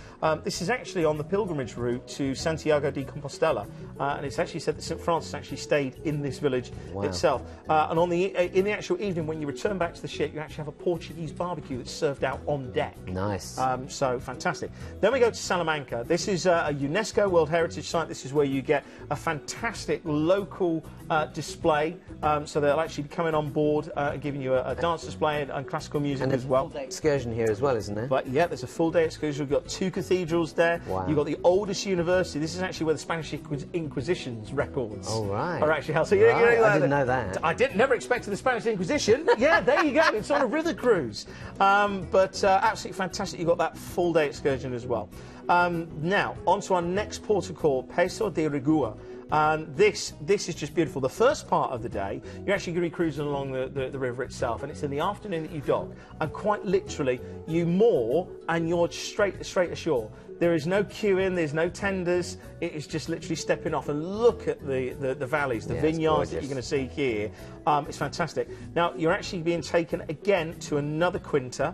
This is actually on the pilgrimage route to Santiago de Compostela, and it's actually said that St Francis actually stayed in this village itself. And on in the actual evening, when you return back to the ship, you actually have a Portuguese barbecue that's served out on deck.
Nice.
So fantastic. Then we go to Salamanca. This is a UNESCO World Heritage Site. This is where you get a fantastic local display. So they'll actually be coming on board and giving you a dance display and classical music as well.
Full-day excursion here as well, isn't there?
But yeah, there's a full-day excursion. We've got 2 cathedrals there.
Wow.
You've got the oldest university. This is actually where the Spanish Inquisition's records are actually held. So
I didn't know that.
I never expected the Spanish Inquisition. Yeah, there you go. It's on a river cruise. But absolutely fantastic. You've got that full-day excursion as well. Now, on to our next port of call, Peso de Rigua. And this is just beautiful. The first part of the day, you're actually going to be cruising along the river itself, and it's in the afternoon that you dock. And quite literally, you moor and you're straight ashore. There is no queuing, there's no tenders. It is just literally stepping off, and look at the valleys, the vineyards that you're going to see here. It's fantastic. Now, you're actually being taken again to another quinta,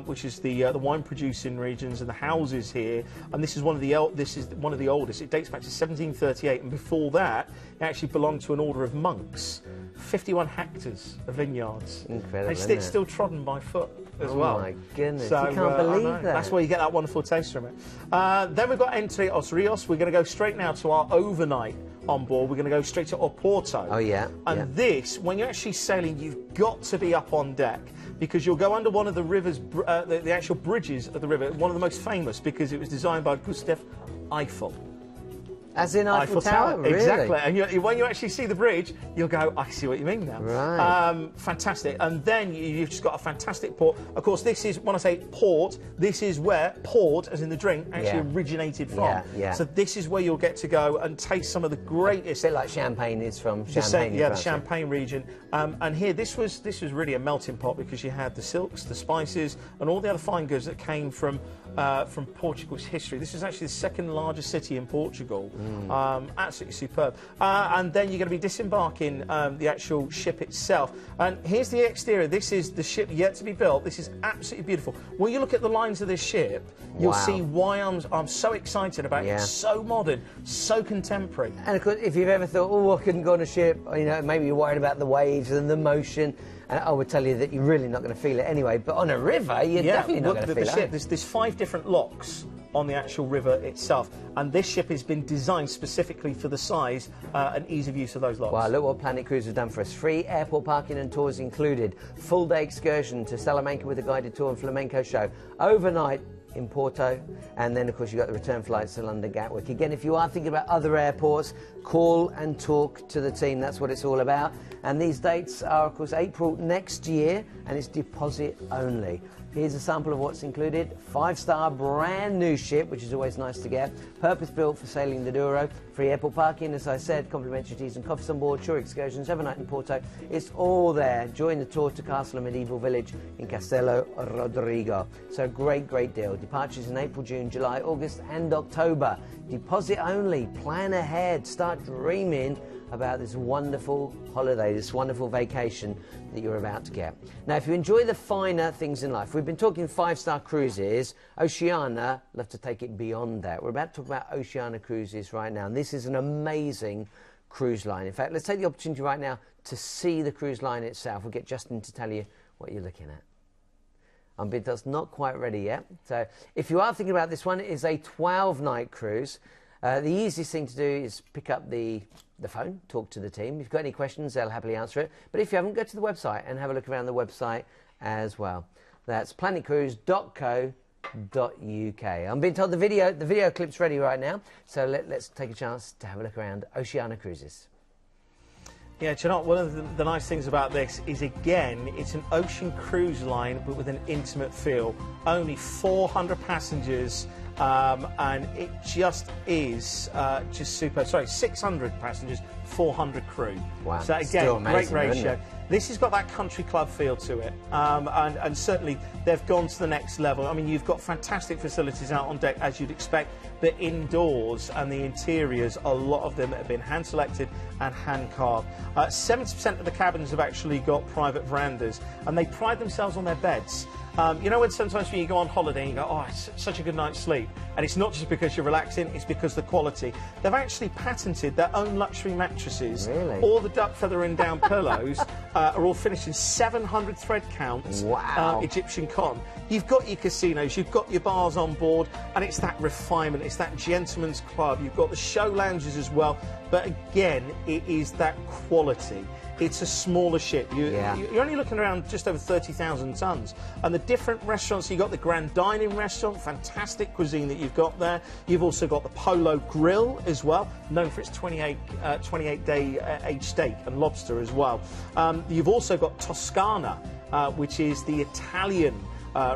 which is the wine producing regions and the houses here. And this is one of the oldest. It dates back to 1738, and before that, it actually belonged to an order of monks. 51 hectares of vineyards.
Incredible.
And it's still trodden by foot as well.
Oh my goodness!
So,
you can't believe that.
That's where you get that wonderful taste from it. Then we've got Entre Os Rios. We're going to go straight now to our overnight on board. We're going to go straight to Oporto.
Oh yeah.
And this, when you're actually sailing, you've got to be up on deck, because you'll go under one of the rivers, the actual bridges of the river, one of the most famous because it was designed by Gustave Eiffel.
As in Eiffel Tower, really?
Exactly. And when you actually see the bridge, you'll go, I see what you mean now.
Right.
Fantastic. And then you've just got a fantastic port. Of course, this is, when I say port, this is where port, as in the drink, actually originated from.
Yeah.
So this is where you'll get to go and taste some of the greatest.
A bit like Champagne is from Champagne.
The Champagne region. And here, this was really a melting pot, because you had the silks, the spices, and all the other fine goods that came from Portugal's history. This is actually the second largest city in Portugal. Absolutely superb. And then you're going to be disembarking the actual ship itself. And here's the exterior. This is the ship yet to be built. This is absolutely beautiful. When you look at the lines of this ship, you'll see why I'm so excited about it. It's so modern, so contemporary.
And of course, if you've ever thought, oh, I couldn't go on a ship, maybe you're worried about the waves and the motion, and I would tell you that you're really not going to feel it anyway. But on a river, you're definitely not going to feel it.
There's 5 different locks on the actual river itself, and this ship has been designed specifically for the size and ease of use of those locks.
Wow, look what Planet Cruise has done for us. Free airport parking and tours included. Full-day excursion to Salamanca with a guided tour and flamenco show. Overnight in Porto, and then of course you've got the return flights to London Gatwick. Again, if you are thinking about other airports, call and talk to the team. That's what it's all about. And these dates are of course April next year, and it's deposit only. Here's a sample of what's included. 5-star brand new ship, which is always nice to get. Purpose built for sailing the Douro. Free airport parking, as I said, complimentary teas and coffees on board, shore excursions, overnight in Porto. It's all there. Join the tour to Castle and Medieval Village in Castelo Rodrigo. So great deal. Departures in April, June, July, August and October. Deposit only. Plan ahead. Start dreaming about this wonderful holiday, this wonderful vacation that you're about to get. Now, if you enjoy the finer things in life, we've been talking 5-star cruises. Oceania, love to take it beyond that. We're about to talk about Oceania cruises right now, and this is an amazing cruise line. In fact, let's take the opportunity right now to see the cruise line itself. We'll get Justin to tell you what you're looking at. It's not quite ready yet. So if you are thinking about this one, it is a 12-night cruise. The easiest thing to do is pick up the phone, talk to the team. If you've got any questions, they'll happily answer it. But if you haven't, go to the website and have a look around the website as well. That's planetcruise.co.uk. I'm being told the video clip's ready right now, so let's take a chance to have a look around Oceania Cruises.
Yeah, do you know what? One of the nice things about this is, again, it's an ocean cruise line, but with an intimate feel. Only 400 passengers, and it just is just super. Sorry, 600 passengers, 400 crew.
Wow.
So again,
Still amazing,
great ratio. This has got that country club feel to it, and certainly they've gone to the next level. I mean, you've got fantastic facilities out on deck, as you'd expect, but indoors and the interiors, a lot of them have been hand-selected and hand-carved. 70% of the cabins have actually got private verandas, and they pride themselves on their beds. You know when sometimes when you go on holiday and you go, oh, it's such a good night's sleep, and it's not just because you're relaxing, it's because the quality. They've actually patented their own luxury mattresses.
Really?
All the duck feather and down pillows are all finished in 700 thread counts.
Wow.
Egyptian cotton. You've got your casinos, you've got your bars on board, and it's that refinement, it's that gentleman's club. You've got the show lounges as well, but again, it is that quality. It's a smaller ship. You're only looking around just over 30,000 tonnes. And the different restaurants, you've got the Grand Dining restaurant, fantastic cuisine that you've got there. You've also got the Polo Grill as well, known for its 28-day aged steak and lobster as well. You've also got Toscana, which is the Italian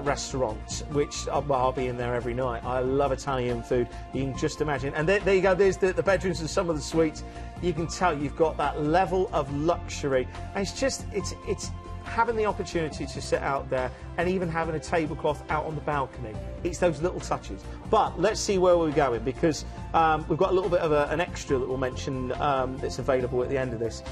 restaurant, which I'll be in there every night. I love Italian food. You can just imagine. And there you go. There's the bedrooms and some of the suites. You can tell you've got that level of luxury. And it's just, it's having the opportunity to sit out there and even having a tablecloth out on the balcony. It's those little touches. But let's see where we're going, because we've got a little bit of an extra that we'll mention that's available at the end of this.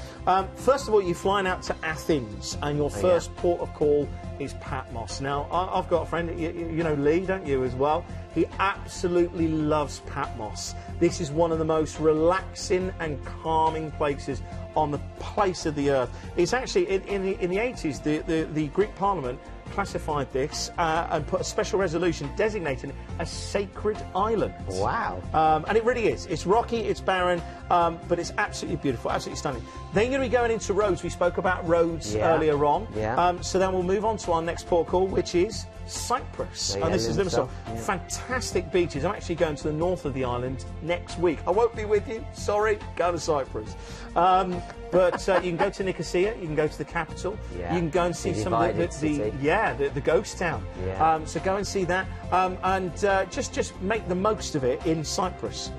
First of all, you're flying out to Athens, and your first port of call is Patmos. Now, I've got a friend, you know Lee, don't you, as well? He absolutely loves Patmos. This is one of the most relaxing and calming places on the place of the earth. It's actually, in the 80s, the Greek Parliament classified this and put a special resolution designating it a sacred island.
Wow.
And it really is. It's rocky, it's barren, but it's absolutely beautiful, absolutely stunning. Then you're going to be going into Rhodes. We spoke about Rhodes earlier on.
Yeah.
So then we'll move on to our next port call, which is Cyprus. And this is Limassol. Fantastic beaches. I'm actually going to the north of the island next week. I won't be with you. Sorry. Go to Cyprus. But you can go to Nicosia. You can go to the capital.
Yeah.
You can go and see some of the ghost town.
Yeah.
So go and see that, and just make the most of it in Cyprus.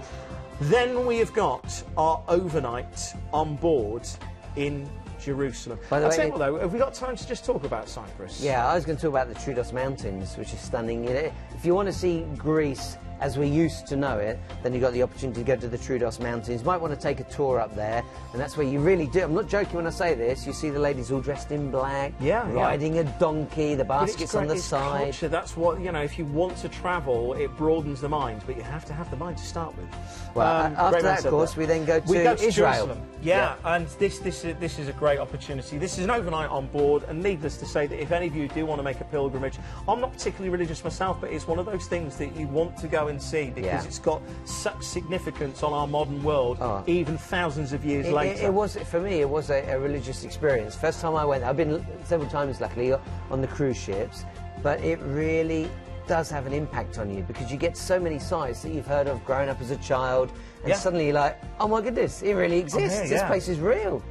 Then we have got our overnight on board in Jerusalem.
By the
I'll
way,
tell you what, though, have we got time to just talk about Cyprus?
Yeah, I was going to talk about the Troodos Mountains, which is stunning. You know, if you want to see Greece as we used to know it, then you've got the opportunity to go to the Troodos Mountains. You might want to take a tour up there, and that's where you really do. I'm not joking when I say this. You see the ladies all dressed in black, riding a donkey, the baskets on the side.
Culture. That's what, you know, if you want to travel, it broadens the mind, but you have to have the mind to start with.
Well, after that, of course, we then go to Israel.
Jerusalem. Yeah, and this is a great opportunity. This is an overnight on board, and needless to say that if any of you do want to make a pilgrimage, I'm not particularly religious myself, but it's one of those things that you want to go and see because it's got such significance on our modern world, even thousands of years later.
It was, for me, it was a religious experience. First time I went, I've been several times, luckily, on the cruise ships, but it really does have an impact on you because you get so many sights that you've heard of growing up as a child, and suddenly you're like, oh my goodness, it really exists. This place is real.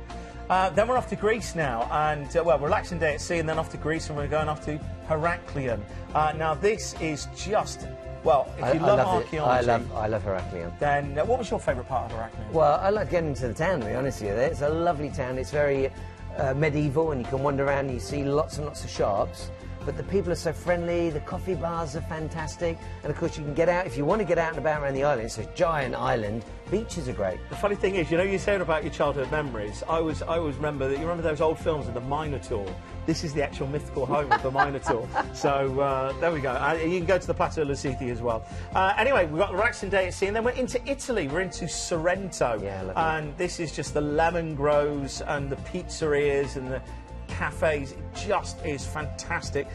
Then we're off to Greece now, and well, relaxing day at sea, and then off to Greece, and we're going off to Heraklion. Now this is just, well, if you love archaeology,
I love Heraklion.
Then what was your favourite part of Heraklion?
Well, I like getting into the town, to be honest with you. It's a lovely town. It's very medieval, and you can wander around and you see lots and lots of shops. But the people are so friendly, the coffee bars are fantastic, and of course you can get out, if you want to get out and about around the island, it's a giant island, beaches are great.
The funny thing is, you know, you said about your childhood memories, I always remember that, you remember those old films of the Minotaur? This is the actual mythical home of the Minotaur. So there we go. You can go to the Plateau Lasiti as well. Anyway, we've got a relaxing day at sea, and then we're into Italy. We're into Sorrento.
Yeah,
and this is just the lemon groves and the pizzerias and the cafes. It just is fantastic.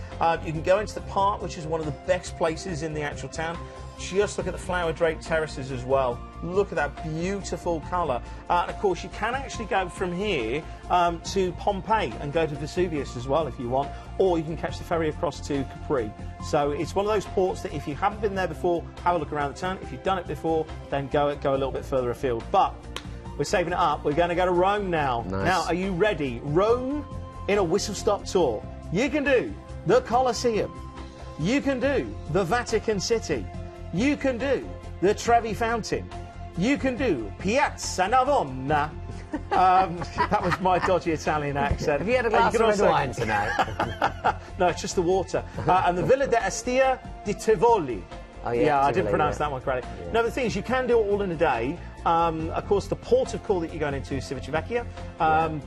You can go into the park, which is one of the best places in the actual town. Just look at the flower draped terraces as well. Look at that beautiful colour. And of course, you can actually go from here to Pompeii and go to Vesuvius as well if you want, or you can catch the ferry across to Capri. So it's one of those ports that if you haven't been there before, have a look around the town. If you've done it before, then go a little bit further afield. But we're saving it up. We're going to go to Rome now.
Nice.
Now, are you ready? Rome in a whistle-stop tour. You can do the Colosseum. You can do the Vatican City. You can do the Trevi Fountain. you can do Piazza Navona. That was my dodgy Italian accent.
Have you had a glass of red wine tonight?
No, it's just the water. And the Villa d'Astia di Tivoli.
Oh,
yeah, I didn't
Tivoli,
pronounce that one correctly.
Yeah.
No, the thing is, you can do it all in a day. Of course, the port of call that you're going into is Civitavecchia,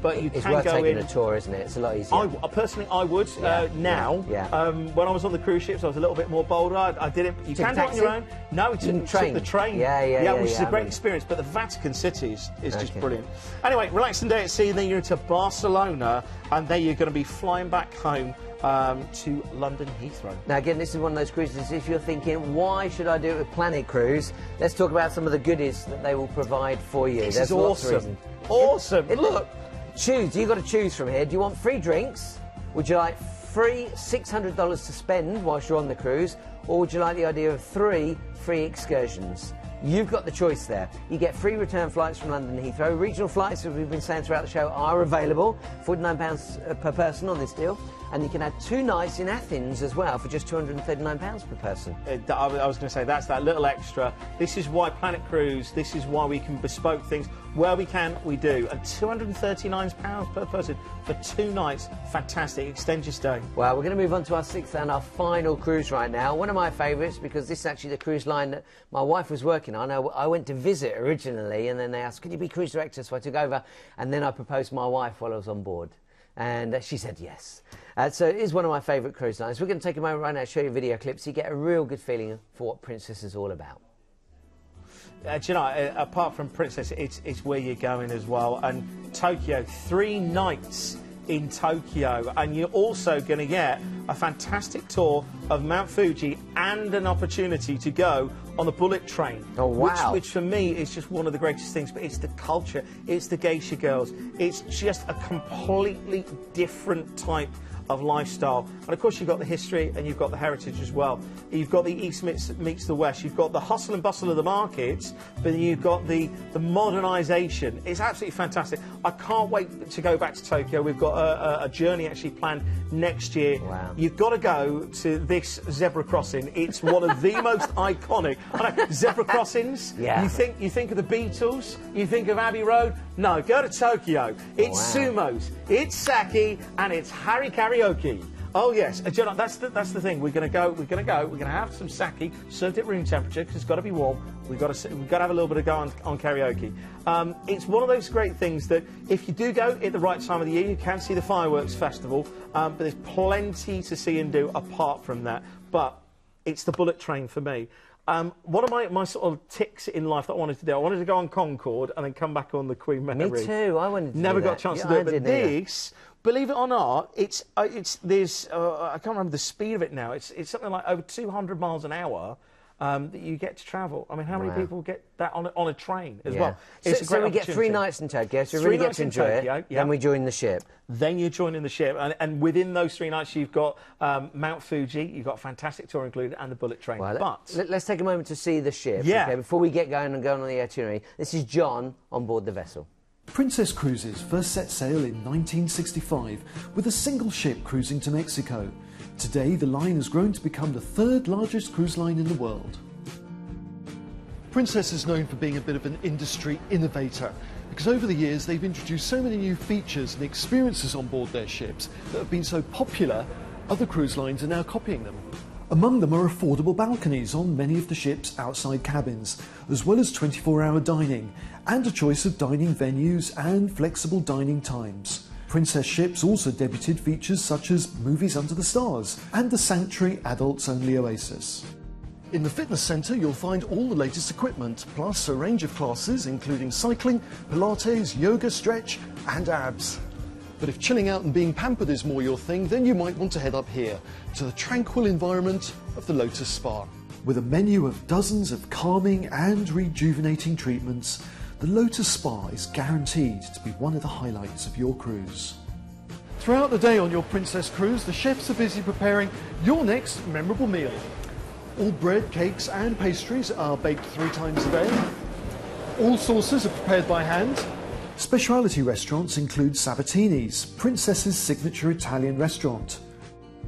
but you
it's
can
worth
go
taking
in.
a tour, isn't it? It's a lot easier.
Personally, I would now.
Yeah.
When I was on the cruise ships, I was a little bit more bolder. I did it. You can do it on your own. No, we took the train. Which is a great experience. But the Vatican City is just brilliant. Anyway, relaxing day at sea. Then you're into Barcelona, and then you're going to be flying back home to London Heathrow.
Now again, this is one of those cruises, if you're thinking, why should I do it with Planet Cruise? Let's talk about some of the goodies that they will provide for you.
This
There's
is awesome. Awesome. Look.
Choose. You've got to choose from here. Do you want free drinks? Would you like free $600 to spend whilst you're on the cruise? Or would you like the idea of 3 free excursions? You've got the choice there. You get free return flights from London Heathrow. Regional flights, as we've been saying throughout the show, are available. £49 per person on this deal. And you can add 2 nights in Athens as well for just £239 per person.
I was going to say, that's that little extra. This is why Planet Cruise, this is why we can bespoke things. Where we can, we do. And £239 per person for 2 nights. Fantastic. Extend your stay.
Well, we're going to move on to our 6th and our final cruise right now. One of my favourites, because this is actually the cruise line that my wife was working on. I went to visit originally, and then they asked, could you be cruise director? So I took over, and then I proposed to my wife while I was on board. And she said yes. So it is one of my favourite cruise lines. We're going to take a moment right now to show you video clips so you get a real good feeling for what Princess is all about.
Do you know, apart from Princess, it's where you're going as well. And Tokyo, 3 nights in Tokyo, and you're also going to get a fantastic tour of Mount Fuji and an opportunity to go on the bullet train.
Oh, wow.
Which for me is just one of the greatest things. But it's the culture, it's the geisha girls, it's just a completely different type of lifestyle. And of course you've got the history and you've got the heritage as well. You've got the East meets the West. You've got the hustle and bustle of the markets, but you've got the modernisation. It's absolutely fantastic. I can't wait to go back to Tokyo. We've got a journey actually planned next year.
Wow.
You've got to go to this zebra crossing. It's one of the most iconic. I know, zebra crossings.
Yeah.
You think of the Beatles. You think of Abbey Road. No, go to Tokyo. It's sumos. It's sake, and it's Harry karaoke. Oh yes, that's the thing. We're going to have some sake served at room temperature because it's got to be warm. We've got to have a little bit of go on karaoke. It's one of those great things that if you do go at the right time of the year, you can see the fireworks festival. But there's plenty to see and do apart from that. But it's the bullet train for me. One of my sort of ticks in life that I wanted to do, I wanted to go on Concorde and then come back on the Queen Mary.
Me too. I wanted to
Never
do
got a
that.
chance to do it. But this, believe it or not, I can't remember the speed of it now. It's something like over 200 miles an hour that you get to travel. I mean, how many people get that on a train as well? It's a great
so we get 3 nights in Tokyo, so we really get to enjoy it. Then we join the ship.
Then you're joining the ship, and within those 3 nights, you've got Mount Fuji, you've got a fantastic tour included, and the bullet train.
Well, let's take a moment to see the ship.
Yeah.
Okay, before we get going and going on the itinerary, this is John on board the vessel.
Princess Cruises first set sail in 1965 with a single ship cruising to Mexico. Today, the line has grown to become the 3rd largest cruise line in the world.
Princess is known for being a bit of an industry innovator because over the years they've introduced so many new features and experiences on board their ships that have been so popular, other cruise lines are now copying them.
Among them are affordable balconies on many of the ship's outside cabins, as well as 24-hour dining, and a choice of dining venues and flexible dining times. Princess ships also debuted features such as movies under the stars and the Sanctuary adults-only Oasis.
In the fitness centre you'll find all the latest equipment, plus a range of classes including cycling, Pilates, yoga, stretch and abs. But if chilling out and being pampered is more your thing, then you might want to head up here, to the tranquil environment of the Lotus Spa.
With a menu of dozens of calming and rejuvenating treatments, the Lotus Spa is guaranteed to be one of the highlights of your cruise.
Throughout the day on your Princess Cruise, the chefs are busy preparing your next memorable meal. All bread, cakes and pastries are baked 3 times a day. All sauces are prepared by hand.
Specialty restaurants include Sabatini's, Princess's signature Italian restaurant.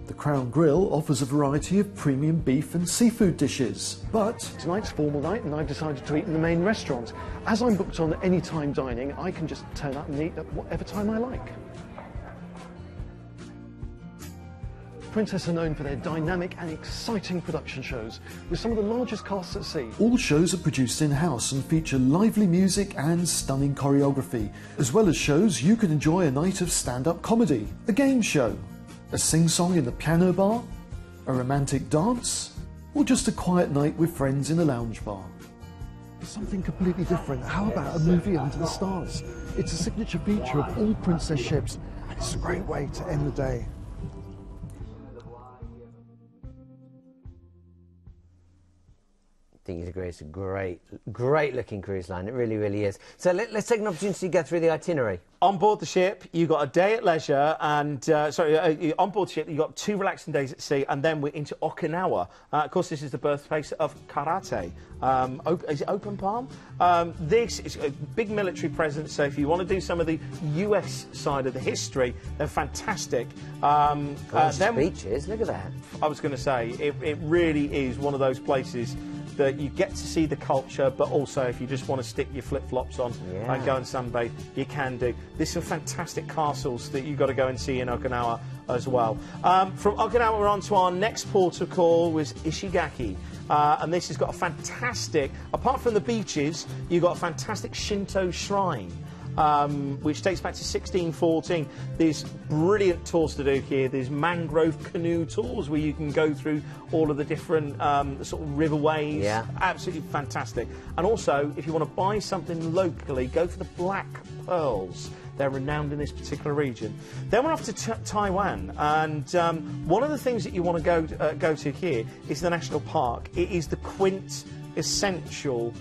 The Crown Grill offers a variety of premium beef and seafood dishes. But tonight's formal night and I've decided to eat in the main restaurant. As I'm booked on anytime dining, I can just turn up and eat at whatever time I like. Princess are known for their dynamic and exciting production shows, with some of the largest casts at sea. All shows are produced in-house and feature lively music and stunning choreography, as well as shows you could enjoy a night of stand-up comedy, a game show, a sing-song in the piano bar, a romantic dance, or just a quiet night with friends in a lounge bar. Something completely different. How about a movie under the stars? It's a signature feature of all Princess ships, and it's a great way to end the day.
I think you'd agree it's a great looking cruise line. It really, really is. So let's take an opportunity to go through the itinerary.
On board the ship, you got a day at leisure, and on board the ship, you got 2 relaxing days at sea, and then we're into Okinawa. Of course, this is the birthplace of karate. Is it Open Palm? This is a big military presence. So if you want to do some of the US side of the history, they're fantastic.
Then beaches. Look at that.
I was going to say it really is one of those places that you get to see the culture, but also if you just want to stick your flip-flops on and go and sunbathe, you can do. There's some fantastic castles that you've got to go and see in Okinawa as well. From Okinawa, we're on to our next port of call, was Ishigaki. And this has got a fantastic, apart from the beaches, you've got a fantastic Shinto shrine. Which dates back to 1614. There's brilliant tours to do here. There's mangrove canoe tours where you can go through all of the different sort of riverways.
Yeah.
Absolutely fantastic. And also, if you want to buy something locally, go for the black pearls. They're renowned in this particular region. Then we're off to Taiwan, and one of the things that you want to go to here is the national park. It is the quintessential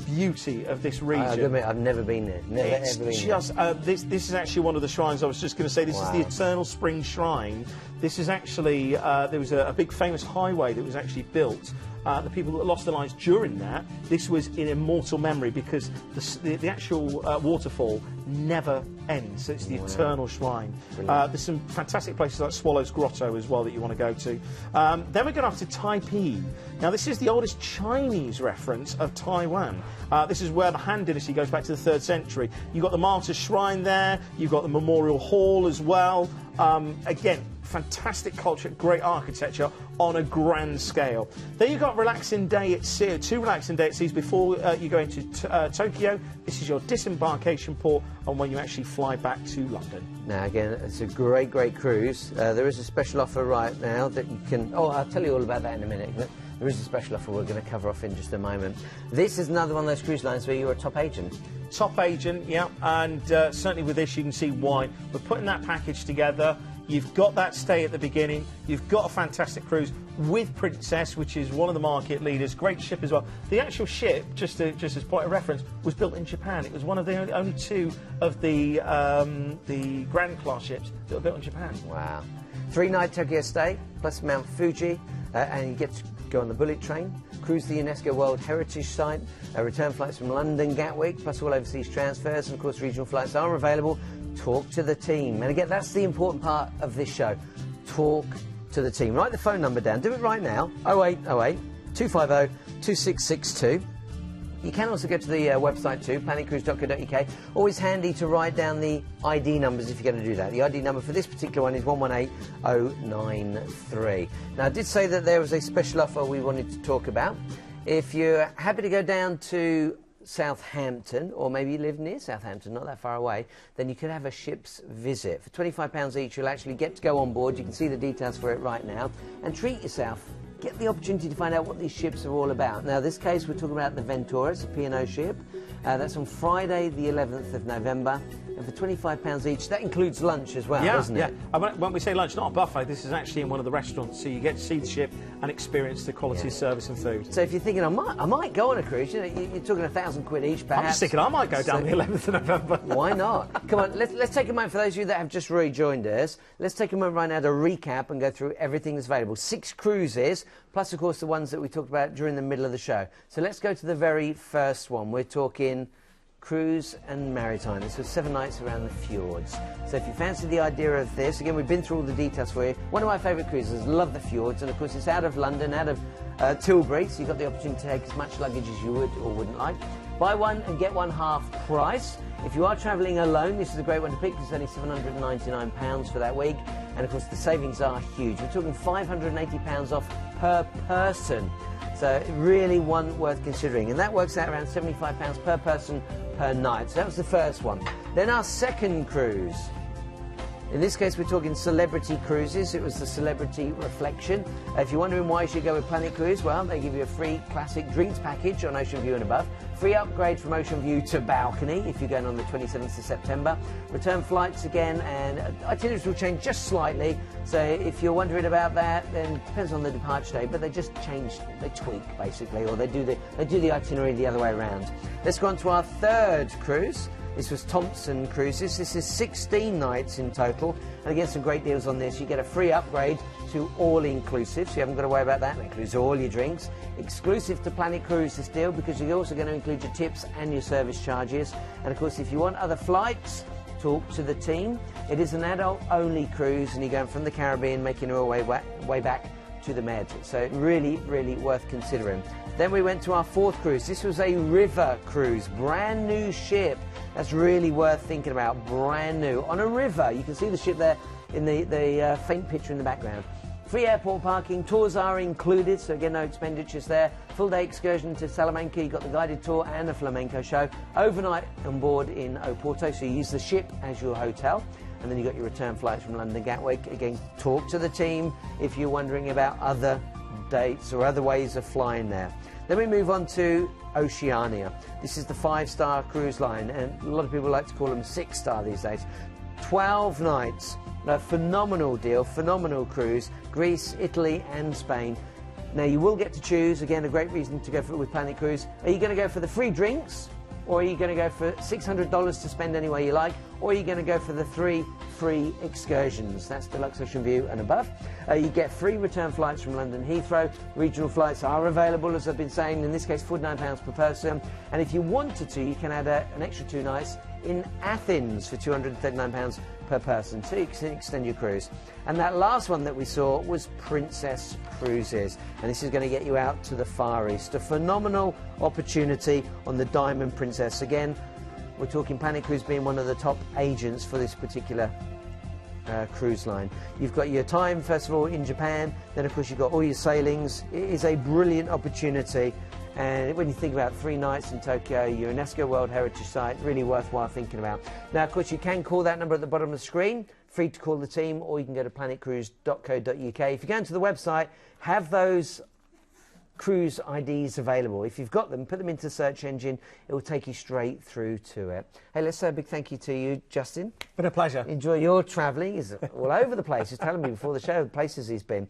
beauty of this region.
I admit, I've never been there.
This is actually one of the shrines. I was just going to say, this is the Eternal Spring Shrine. This is actually, there was a big famous highway that was actually built. The people that lost their lives during that, this was in immortal memory because the actual waterfall never ends. So it's the eternal shrine. There's some fantastic places like Swallow's Grotto as well that you want to go to. Then we're going off to Taipei. Now this is the oldest Chinese reference of Taiwan. This is where the Han Dynasty goes back to the 3rd century. You've got the Martyrs' Shrine there. You've got the Memorial Hall as well. Again, fantastic culture, great architecture on a grand scale. Then you've got relaxing day at sea, 2 relaxing day at sea before you go into Tokyo. This is your disembarkation port and when you actually fly back to London.
Now again, it's a great cruise. There is a special offer right now that you can... Oh, I'll tell you all about that in a minute. There is a special offer we're going to cover off in just a moment. This is another one of those cruise lines where you're a top agent.
Top agent, yeah, and certainly with this you can see why. We're putting that package together. You've got that stay at the beginning. You've got a fantastic cruise with Princess, which is one of the market leaders. Great ship as well. The actual ship, just as point of reference, was built in Japan. It was one of the only 2 of the Grand Class ships that were built in Japan.
Wow. 3-night Tokyo stay, plus Mount Fuji, and you get to go on the bullet train, cruise the UNESCO World Heritage Site, return flights from London, Gatwick, plus all overseas transfers, and of course regional flights are available. Talk to the team. And again, that's the important part of this show. Talk to the team. Write the phone number down. Do it right now. 0808 250 2662. You can also go to the website too, planetcruise.co.uk. Always handy to write down the ID numbers if you're going to do that. The ID number for this particular one is 118093. Now, I did say that there was a special offer we wanted to talk about. If you're happy to go down to Southampton, or maybe you live near Southampton, not that far away, then you could have a ship's visit. For £25 each, you'll actually get to go on board. You can see the details for it right now and treat yourself. Get the opportunity to find out what these ships are all about. Now, this case, we're talking about the Ventura. It's a P&O ship. That's on Friday, the 11th of November. And for £25 each, that includes lunch as well, doesn't it?
Yeah. When we say lunch, not a buffet, this is actually in one of the restaurants, so you get to see the ship and experience the quality of service and food.
So if you're thinking, I might go on a cruise, you know, you're talking £1,000 each, perhaps.
I'm just thinking I might go down the 11th of November.
Why not? Come on, let's take a moment, for those of you that have just rejoined us, let's take a moment right now to recap and go through everything that's available. 6 cruises, plus, of course, the ones that we talked about during the middle of the show. So let's go to the very first one. We're talking Cruise and Maritime. This was 7 nights around the fjords. So if you fancy the idea of this, again, we've been through all the details for you. One of my favourite cruises, love the fjords, and of course it's out of London, out of Tilbury, so you've got the opportunity to take as much luggage as you would or wouldn't like. Buy one and get one half price. If you are travelling alone, this is a great one to pick because it's only £799 for that week. And of course the savings are huge. We're talking £580 off per person. So really one worth considering. And that works out around £75 per person per night. So that was the first one. Then our second cruise. In this case, we're talking celebrity cruises. It was the Celebrity Reflection. If you're wondering why you should go with Planet Cruise, well, they give you a free classic drinks package on Ocean View and above. Free upgrade from Ocean View to balcony if you're going on the 27th of September. Return flights again, and itineraries will change just slightly. So if you're wondering about that, then it depends on the departure date, but they just change, they tweak basically, or they do the itinerary the other way around. Let's go on to our third cruise. This was Thomson Cruises. This is 16 nights in total. And again, some great deals on this. You get a free upgrade to all-inclusive, so you haven't got to worry about that. It includes all your drinks. Exclusive to Planet Cruise, this deal, because you're also going to include your tips and your service charges. And, of course, if you want other flights, talk to the team. It is an adult-only cruise, and you're going from the Caribbean, making your way back to the Med. So really, really worth considering. Then we went to our fourth cruise. This was a river cruise, brand new ship. That's really worth thinking about, brand new. On a river, you can see the ship there in the faint picture in the background. Free airport parking, tours are included, so again, no expenditures there. Full day excursion to Salamanca, you've got the guided tour and a flamenco show. Overnight on board in Oporto, so you use the ship as your hotel. And then you've got your return flights from London Gatwick. Again, talk to the team if you're wondering about other dates or other ways of flying there. Then we move on to Oceania. This is the 5-star cruise line, and a lot of people like to call them 6-star these days. 12 nights, a phenomenal deal, phenomenal cruise, Greece, Italy and Spain. Now you will get to choose, again a great reason to go for it with Planet Cruise. Are you going to go for the free drinks, or are you going to go for $600 to spend any way you like, or are you going to go for the 3 free excursions? That's Deluxe Ocean View and above. You get free return flights from London Heathrow. Regional flights are available, as I've been saying, in this case £49 per person. And if you wanted to, you can add an extra 2 nights in Athens for £239 per person, so you can extend your cruise. And that last one that we saw was Princess Cruises, and this is going to get you out to the Far East. A phenomenal opportunity on the Diamond Princess. Again, we're talking Planet Cruise being one of the top agents for this particular cruise line. You've got your time, first of all, in Japan, then of course you've got all your sailings. It is a brilliant opportunity. And when you think about 3 nights in Tokyo, UNESCO World Heritage Site, really worthwhile thinking about. Now, of course, you can call that number at the bottom of the screen, free to call the team, or you can go to planetcruise.co.uk. If you go into the website, have those cruise IDs available. If you've got them, put them into the search engine. It will take you straight through to it. Hey, let's say a big thank you to you, Justin.
Been a pleasure.
Enjoy your travelling. He's all over the place. He's telling me before the show the places he's been.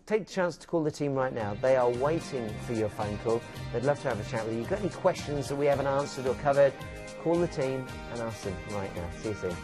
Take the chance to call the team right now. They are waiting for your phone call. They'd love to have a chat with you. You've got any questions that we haven't answered or covered, call the team and ask them right now. See you soon.